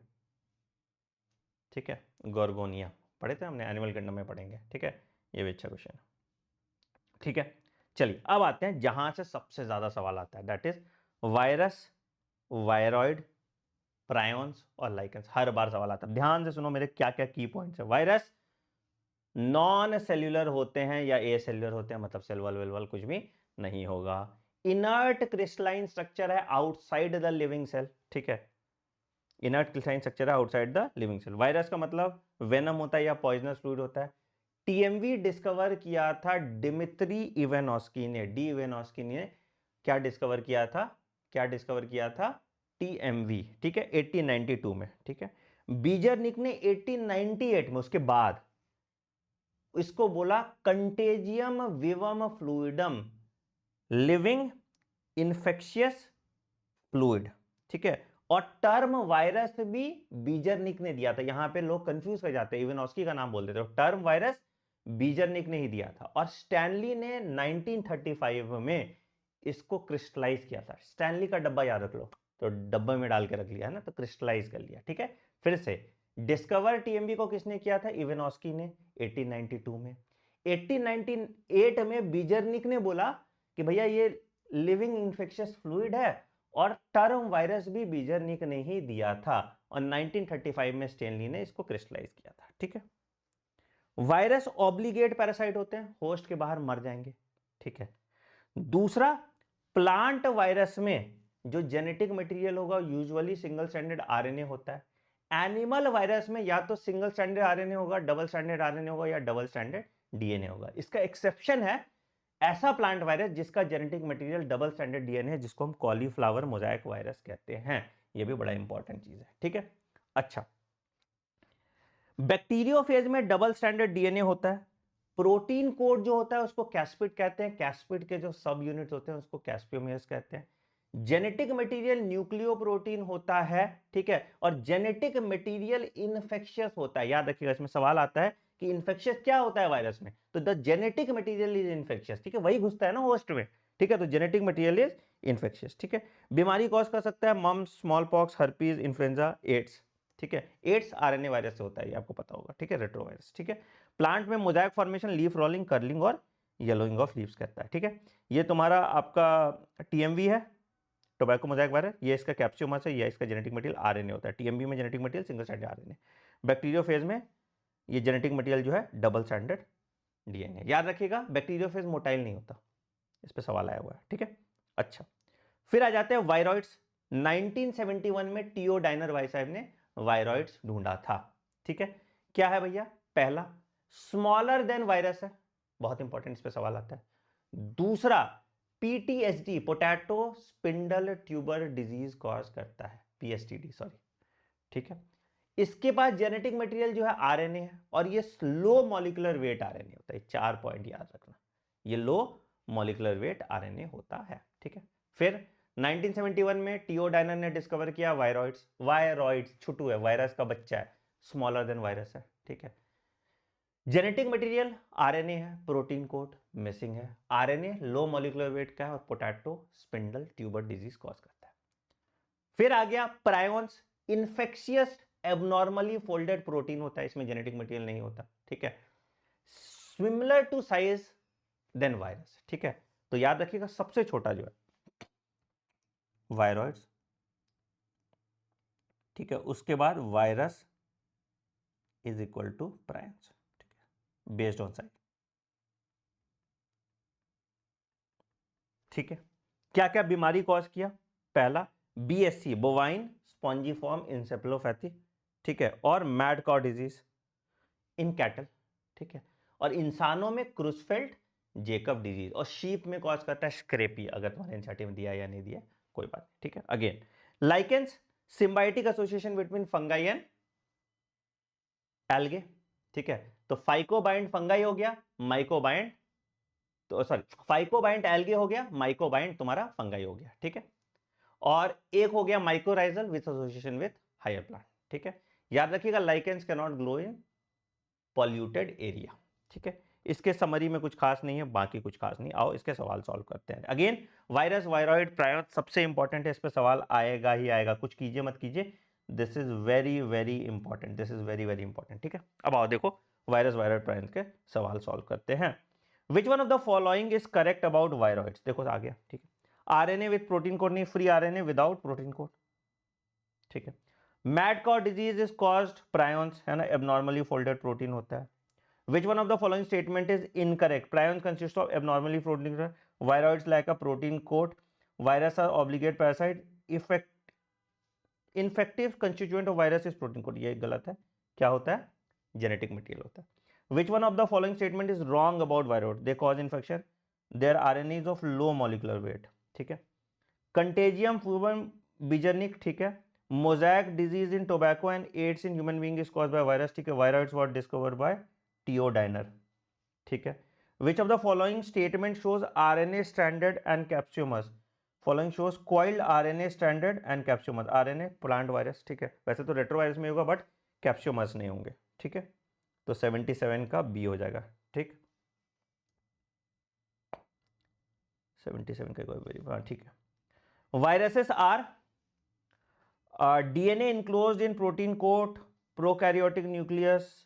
ठीक है, गोर्गोनिया पढ़े थे हमने, एनिमल किंगडम में पढ़ेंगे। ठीक है, ये भी अच्छा क्वेश्चन है। ठीक है, चलिए अब आते हैं जहां से सबसे ज्यादा सवाल आता है, that is virus, viroid, prions और लाइकेंस। हर बार सवाल आता है, ध्यान से सुनो मेरे क्या क्या की पॉइंट्स है। वायरस नॉन सेल्यूलर होते हैं या ए सेल्यूलर होते हैं, मतलब सेल वॉल वेल वॉल कुछ भी नहीं होगा। इनर्ट क्रिस्टलाइन स्ट्रक्चर है आउटसाइड द लिविंग सेल। ठीक है, इनर्ट क्रिस्टलाइन स्ट्रक्चर है outside the living cell. Virus का मतलब वेनम होता है या पॉइजनस फ्लूइड होता है। टीएमवी डिस्कवर किया था डिमित्री इवानोस्की ने, डी इवानोस्की ने क्या डिस्कवर किया था, क्या डिस्कवर किया था, टीएमवी। ठीक है, 1892 में। ठीक है, बीजरनिक ने 1898 में, उसके बाद इसको बोला contagium विवम fluidum, living infectious fluid. ठीक है, और टर्म वायरस भी बीजरनिक ने दिया था। यहां पे लोग कंफ्यूज कर जाते हैं, इवानोस्की का नाम बोल देते हैं, टर्म वायरस बीजरनिक ने ही दिया था। और स्टैनली ने 1935 में इसको क्रिस्टलाइज किया था। स्टैनली का डब्बा याद रख लो, तो डब्बे में डाल के रख लिया है ना, तो क्रिस्टलाइज कर लिया। ठीक है, फिर से डिस्कवर टीएमबी को किसने किया था, इवानोस्की ने 1892 में। 1898 में बीजरनिक ने बोला कि भैया ये लिविंग इन्फेक्शियस फ्लूइड है, और टर्म वायरस भी बीजरनिक ने ही दिया था, और 1935 में स्टैनली ने इसको क्रिस्टलाइज किया था। ठीक है, वायरस ऑब्लिगेट पैरासाइट होते हैं, होस्ट के बाहर मर जाएंगे। ठीक है, दूसरा प्लांट वायरस में जो जेनेटिक मटेरियल होगा यूजुअली सिंगल स्ट्रैंडेड आरएनए होता है। एनिमल वायरस में या तो सिंगल स्ट्रैंडेड आरएनए होगा, डबल स्ट्रैंडेड आरएनए होगा, या डबल स्ट्रैंडेड डीएनए होगा। इसका एक्सेप्शन है ऐसा प्लांट वायरस जिसका genetic material double stranded DNA है, जिसको हम कॉलीफ्लावर मोजाइक वायरस कहते हैं। यह भी बड़ा इंपॉर्टेंट चीज है। ठीक है, अच्छा, बैक्टीरियोफेज में डबल स्ट्रैंडेड डीएनए होता है। प्रोटीन कोड जो होता है उसको कैस्पिड कहते हैं। कैस्पिड के जो सब यूनिट्स होते हैं उसको कैस्पियोमेयर्स कहते हैं। जेनेटिक मटेरियल न्यूक्लियोप्रोटीन होता है। ठीक है, और जेनेटिक मटेरियल इन्फेक्शियस होता है। याद रखिएगा, इसमें सवाल आता है कि इन्फेक्शियस क्या होता है वायरस में, तो the genetic material is infectious. ठीक है, वही घुसता है ना होस्ट में। ठीक है, तो जेनेटिक मटेरियल इज इन्फेक्शियस। ठीक है, बीमारी कॉज कर सकता है mumps, small pox, herpes, influenza, AIDS. ठीक है, एड्स आरएनए वायरस से होता है, ये आपको पता होगा। ठीक है, रेट्रोवायरस। ठीक है, प्लांट में Mosaic formation, leaf rolling, curling और येलोइंग ऑफ लीव्स कहता है। ठीक है, ये तुम्हारा आपका टीएमवी है, टोबैको मोजाइक वायरस। ये इसका कैप्सियोमस है, ये इसका जेनेटिक मटेरियल आरएनए होता है। टीएमवी में genetic material single stranded RNA. Bacteriophage में ये जेनेटिक मटेरियल जो है डबल स्ट्रैंडेड डीएनए। याद रखिएगा, बैक्टीरियोफेज मोटाइल नहीं होता, इस पे सवाल आया हुआ है। ठीक है, अच्छा, फिर आ जाते हैं वायरॉइड्स। 1971 में टीओ डाइनर भाई साहब ने वायरॉइड्स ढूंढा था। ठीक है, क्या है भैया, पहला स्मॉलर देन वायरस है, बहुत इंपॉर्टेंट, इस पे सवाल आता है। दूसरा PTSD, potato spindle tuber disease cause करता है, पीएसटीडी सॉरी। ठीक है, इसके पास जेनेटिक मटेरियल जो है आरएनए है, और ये लो मॉलिक्यूलर वेट आरएनए होता है। 4 पॉइंट याद रखना, ये लो मॉलिक्यूलर वेट आरएनए होता है। ठीक है, फिर 1971 में टीओ डाइनर ने डिस्कवर किया वायरॉइड्स। वायरॉइड्स छुटू है, वायरस का बच्चा है, स्मॉलर देन वायरस है। ठीक है, जेनेटिक मटेरियल आरएनए है, प्रोटीन कोड मिसिंग है। आरएनए लो मॉलिक्यूलर वेट का है, और potato spindle tuber disease cause करता है। फिर आ गया prions, infectious abnormally folded protein होता है, इसमें जेनेटिक मटेरियल नहीं होता। ठीक है, similar to size than virus. ठीक है, तो याद रखिएगा सबसे छोटा जो है वायरॉइड्स। ठीक है, उसके बाद virus is equal to prions. ठीक है, बेस्ड ऑन साइज। ठीक है, क्या क्या बीमारी कॉज किया, पहला बीएससी, बोवाइन स्पॉन्जीफॉर्म इंसेफेलोपैथी। ठीक है, और मैड कॉ डिजीज इन कैटल। ठीक है, और इंसानों में क्रूसफेल्ट जेकब डिजीज, और शीप में कॉज करता है स्क्रेपी। अगर तुम्हारे एनसीईआरटी में दिया या नहीं दिया कोई बात नहीं। ठीक है, again lichens, symbiotic association between fungi and algae. ठीक है, तो फाइकोबाइंड फंगाई हो गया, माइकोबाइंड तो सॉरी फाइकोबाइंड एल्गे हो गया, माइकोबाइंड तुम्हारा फंगाई हो गया। ठीक है, और एक हो गया mycorrhizal with association with higher plant. ठीक है, याद रखिएगा lichens can not grow in polluted area. ठीक है, इसके समरी में कुछ खास नहीं है, बाकी कुछ खास नहीं। आओ इसके सवाल सॉल्व करते हैं। अगेन वायरस, वायरॉइड, प्रायन सबसे इंपॉर्टेंट है, इस पे सवाल आएगा ही आएगा, कुछ कीजिए मत कीजिए। This is very very important, this is very very important. ठीक है, अब आओ देखो वायरस, वायरॉइड, प्रायन के सवाल सॉल्व करते हैं। विच one of the following is correct about viroids? देखो आ गया। ठीक है, आरएनए विद प्रोटीन कोड नहीं, free RNA without protein code. ठीक है, मैड कॉ डिजीज इज कॉज्ड प्रायन्स, है ना, एबनॉर्मली फोल्डेड प्रोटीन होता है। Which one of the following statement is incorrect? Prions consist of abnormally folded, viroids lack a protein coat, virus are obligate parasite, infective constituent of virus is protein coat. ये गलत है, क्या होता है? Genetic material होता है। Which one of the following statement is wrong about viroid? They cause infection, their RNA is of low molecular weight। ठीक है, Contagium fluvium beijeringic, ठीक है, mosaic disease in tobacco and AIDS in human being is caused by virus। ठीक है, viroids were discovered by Teodyner। ठीक है, which of the following statement shows RNA stranded and capsomeres? Following shows coiled RNA stranded and capsomeres. RNA plant virus, ठीक है, वैसे तो रेट्रोवायरस में होगा बट कैप्स्यूमस नहीं होंगे। ठीक है, तो 77 का बी हो जाएगा। ठीक, 77 का वेरी, हाँ ठीक है। Viruses are DNA enclosed in protein coat, prokaryotic nucleus,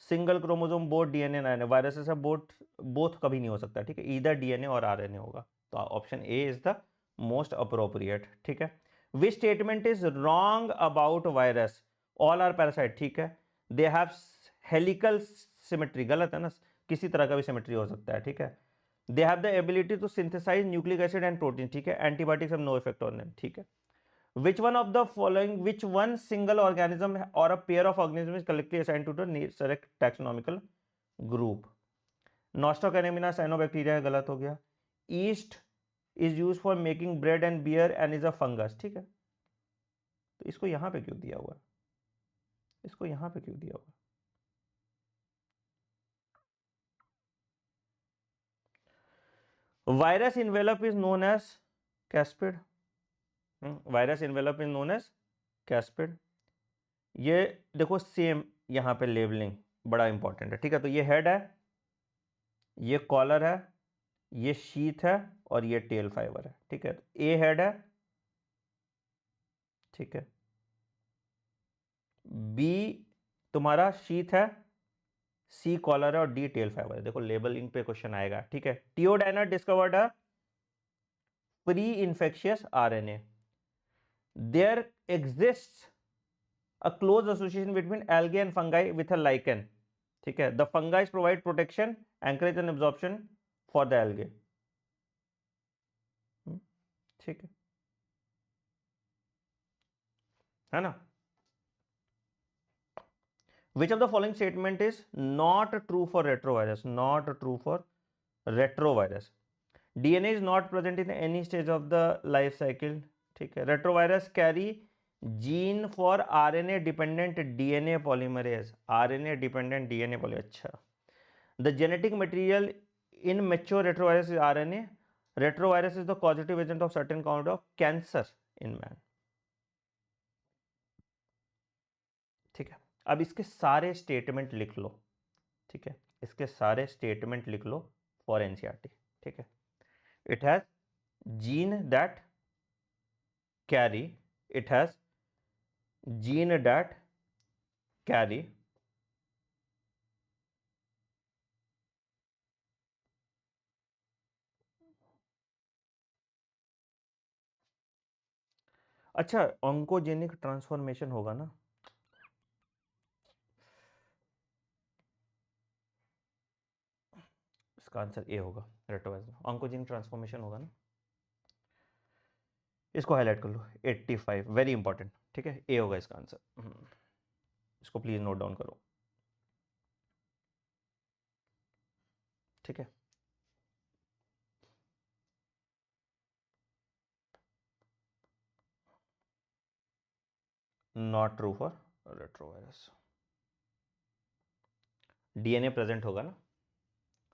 single chromosome, both DNA and RNA. Viruses है बोथ कभी नहीं हो सकता। ठीक है, इधर डीएनए और आरएनए होगा, तो option A is the most appropriate. ठीक है, which statement is wrong about virus? All are parasite. ठीक है, दे हैव हेलिकल सिमेट्री, गलत है ना, किसी तरह का भी सिमेट्री हो सकता है। ठीक है, they have the ability to synthesize nucleic acid and protein. ठीक है, antibiotics have no effect on them. ठीक है, which one of the following, which one single organism or a pair of organisms is collectively assigned to the select taxonomical group? Nostocanemina cyanobacteria है, गलत हो गया। Yeast is used for making bread and beer and is a fungus। ठीक है, तो इसको यहां पे क्यों दिया हुआ है? इसको यहां पे क्यों दिया हुआ है? Virus envelope is known as capsid. Virus envelope is known as capsid. ये देखो सेम यहाँ पे लेबलिंग बड़ा इंपॉर्टेंट है। ठीक है, तो ये हेड है, ये कॉलर है, ये शीथ है और ये टेल फाइबर है। ठीक है, ए हेड है, ठीक है, बी तुम्हारा शीथ है, सी कॉलर है और डी टेल फाइबर है। देखो लेबलिंग पे क्वेश्चन आएगा। ठीक है, टियोडाइनर discovered a pre infectious RNA. There exists a close association between algae and fungi with a lichen। ठीक है, the fungi provide protection, anchorage and absorption for the algae। ठीक है ना। which of the following statement is not true for retrovirus? Not true for retrovirus। DNA is not present in any stage of the life cycle। ठीक है, retrovirus carry gene for RNA dependent DNA polymerase. RNA dependent DNA polymerase, अच्छा। The genetic material in mature retrovirus is RNA. Retrovirus is the positive agent of certain count of cancer in man. ठीक है, अब इसके सारे स्टेटमेंट लिख लो। ठीक है, इसके सारे स्टेटमेंट लिख लो फॉर एनसीईआरटी। ठीक है, it has gene that carry, it has gene that carry अच्छा ऑन्कोजेनिक ट्रांसफॉर्मेशन होगा ना, इसका आंसर ए होगा। रेट्रोवायरस ऑन्कोजेनिक ट्रांसफॉर्मेशन होगा ना, इसको हाईलाइट कर लो 85, वेरी इंपॉर्टेंट। ठीक है, ए होगा इसका आंसर। इसको प्लीज नोट डाउन करो। ठीक है, not true for retrovirus. DNA present होगा ना,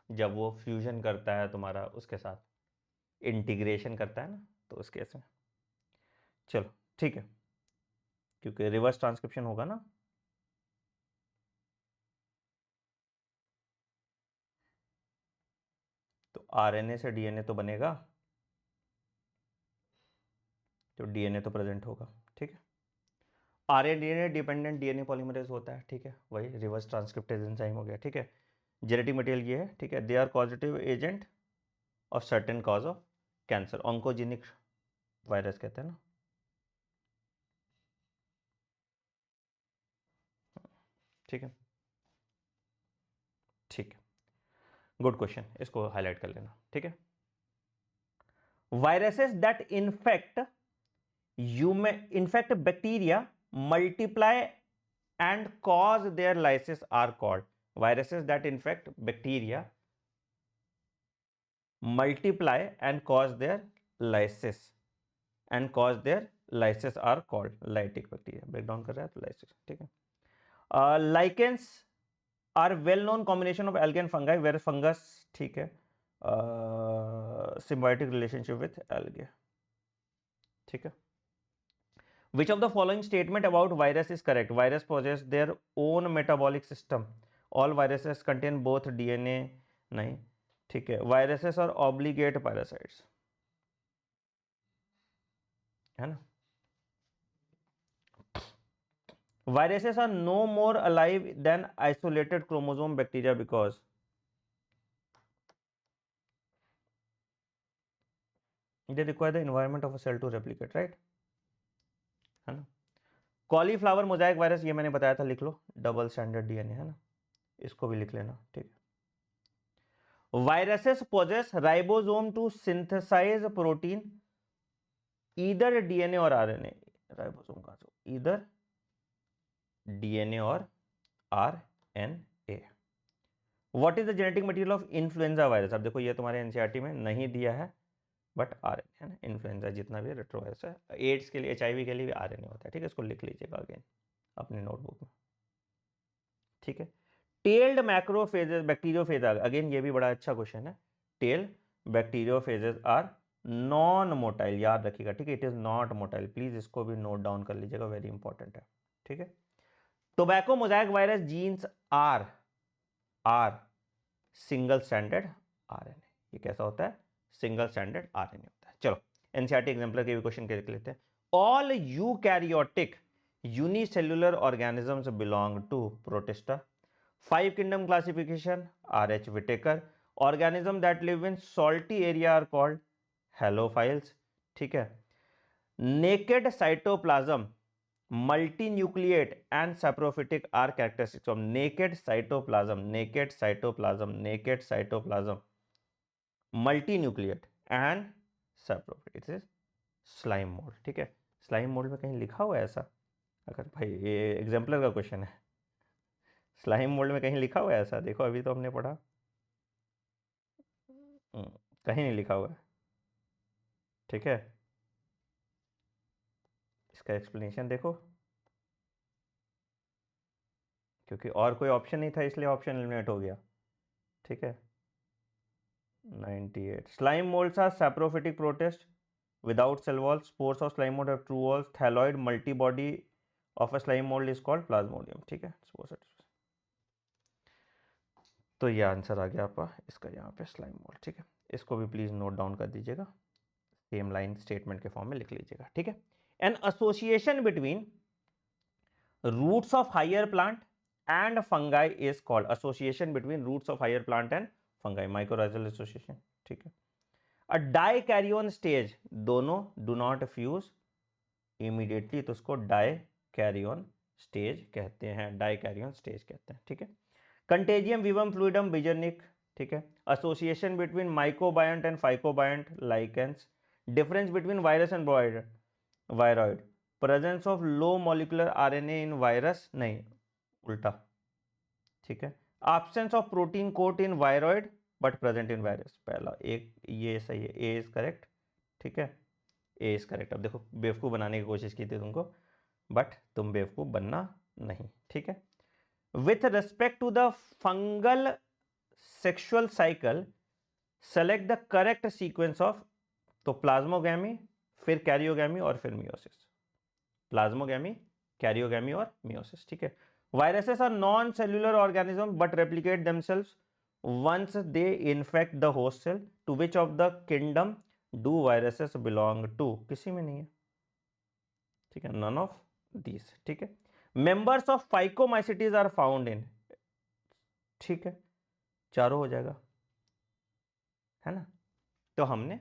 जब वो फ्यूजन करता है तुम्हारा उसके साथ, इंटीग्रेशन करता है ना, तो उस केस में। चलो ठीक है, क्योंकि रिवर्स ट्रांसक्रिप्शन होगा ना। आरएनए से डीएनए तो बनेगा, तो डीएनए तो प्रेजेंट होगा, ठीक है। आरएनए डिपेंडेंट डीएनए पॉलीमरेज होता है, ठीक है, वही रिवर्स ट्रांसक्रिप्टेज एंजाइम हो गया, ठीक है। जेनेटिक मटेरियल ये है, ठीक है। They are causative agent of certain cause of cancer, oncogenic virus कहते हैं ना, ठीक है, ठीक है, गुड क्वेश्चन, इसको हाईलाइट कर लेना, ठीक है। Viruses that infect bacteria, multiply and cause their lysis are called, viruses that infect bacteria, multiply and cause their lysis are called lytic bacteria, breakdown कर रहा है तो lysis, ठीक है। lichens are well known combination of algae and fungi, where fungus, ठीक है, symbiotic relationship with algae, ठीक है। Which of the following statement about virus is correct? Virus possess their own metabolic system. All viruses contain both DNA, नहीं, ठीक है। Viruses are obligate parasites, है ना। Viruses are no more alive than isolated chromosome bacteria because they require the environment of a cell to replicate, right? है ना। कॉलीफ्लावर मोजाइक वायरस, ये मैंने बताया था, लिख लो, डबल स्टैंडर्ड डीएनए, है ना, इसको भी लिख लेना, ठीक है। Viruses possess ribosome to synthesize protein, either DNA or RNA, ribosome का तो either DNA or RNA. What is the genetic material of influenza virus? अब देखो ये तुम्हारे एनसीईआरटी में नहीं दिया है, बट आरएनए है ना, इन्फ्लुएंजा जितना भी रेट्रोवायरस है, एड्स के लिए, एचआईवी के लिए भी आरएनए होता है, ठीक है, इसको लिख लीजिएगा अगेन अपने नोटबुक में, ठीक है। टेल्ड मैक्रोफेजेस बैक्टीरियोफेज, अगेन ये भी बड़ा अच्छा क्वेश्चन है। Tail bacteriophages are non motile, याद रखिएगा, ठीक है, it is not motile, please इसको भी नोट डाउन कर लीजिएगा, वेरी इंपॉर्टेंट है, ठीक है। Tobacco mosaic virus genes are single standard RNA, ये कैसा होता है? सिंगल स्टैंडर्ड आरएनए होता है। चलो एनसीईआरटी एग्जाम्पलर के भी क्वेश्चन देख लेते हैं। All eukaryotic unicellular organisms belong to protista, 5 kingdom classification, R.H. Whitaker, organism that live in salty area are called halophiles, ठीक है। naked cytoplasm, multinucleate and saprophytic are characteristics of naked cytoplasm, multinucleate and saprophytic is slime mold, ठीक है। स्लाइम मोल्ड में कहीं लिखा हुआ है ऐसा? अगर भाई ये एग्जाम्पलर का क्वेश्चन है, स्लाइम मोल्ड में कहीं लिखा हुआ है ऐसा? देखो अभी तो हमने पढ़ा, कहीं नहीं लिखा हुआ है, ठीक है। इसका एक्सप्लेनेशन देखो, क्योंकि और कोई ऑप्शन नहीं था इसलिए ऑप्शन एलिमिनेट हो गया, ठीक है। 98 slime moulds are saprophytic protist without cell walls, spores of slime mold have true walls, thalloid multibody of a slime mold is called plasmodium, ठीक है। तो ये आंसर आ गया आपका इसका यहाँ पे स्लाइम मोल्ड, ठीक है। इसको भी प्लीज नोट डाउन कर दीजिएगा, सेम लाइन स्टेटमेंट के फॉर्म में लिख लीजिएगा, ठीक है। An association between roots of higher plant and fungi is called, association between roots of higher plant and fungi, mycorrhizal association, ठीक है। अ डाइकैरियोन स्टेज, दोनों डू नॉट फ्यूज इमीडिएटली, तो उसको डाइकैरियोन स्टेज कहते हैं, डाइकैरियोन स्टेज कहते हैं, ठीक है। कंटेजियम विवम फ्लूइडम बिजर्निक, ठीक है। Association between mycobiont and phycobiont lichens, difference between virus and viroid, presence of low molecular RNA in virus, नहीं उल्टा, ठीक है। Absence of protein coat in viroid but present in virus, पहला एक ये सही है, ए इज करेक्ट, ठीक है, ए इज करेक्ट। अब देखो बेवकूफ़ बनाने की कोशिश की थी तुमको, बट तुम बेवकूफ़ बनना नहीं, ठीक है। With respect to the fungal sexual cycle select the correct sequence of, तो प्लाज्मोगैमी, फिर कैरियोगैमी और फिर मियोसिस, प्लाज्मोगैमी, कैरियोगैमी और मियोसिस, ठीक है। Viruses are non cellular organism but replicate themselves, once they infect the host cell, to which of the kingdom do viruses belong to? किसी में नहीं है, ठीक है, नन ऑफ दीज, ठीक है। Members of phycomycetes are found in, ठीक है, चारों हो जाएगा, है ना। तो हमने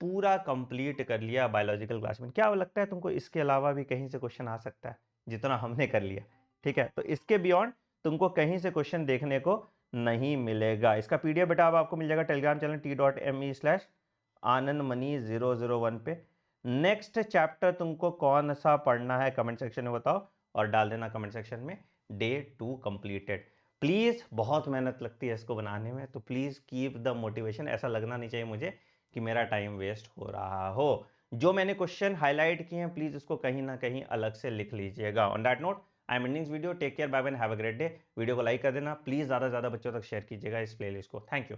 पूरा कंप्लीट कर लिया बायोलॉजिकल क्लास में। क्या लगता है तुमको इसके अलावा भी कहीं से क्वेश्चन आ सकता है? जितना हमने कर लिया, ठीक है, तो इसके बियॉन्ड तुमको कहीं से क्वेश्चन देखने को नहीं मिलेगा। इसका पीडीएफ बेटा अब आपको मिल जाएगा टेलीग्राम चैनल t.me/anandmani001 पे। नेक्स्ट चैप्टर तुमको कौन सा पढ़ना है कमेंट सेक्शन में बताओ और डाल देना कमेंट सेक्शन में, डे 2 कंप्लीटेड। प्लीज, बहुत मेहनत लगती है इसको बनाने में, तो प्लीज कीप द मोटिवेशन। ऐसा लगना नहीं चाहिए मुझे कि मेरा टाइम वेस्ट हो रहा हो। जो मैंने क्वेश्चन हाईलाइट किए हैं प्लीज उसको कहीं ना कहीं अलग से लिख लीजिएगा। On that note I am ending this video. Take care, bye bye, have a great day. Video को लाइक कर देना प्लीज, ज्यादा से ज्यादा बच्चों तक शेयर कीजिएगा इस प्लेलिस्ट को। Thank you.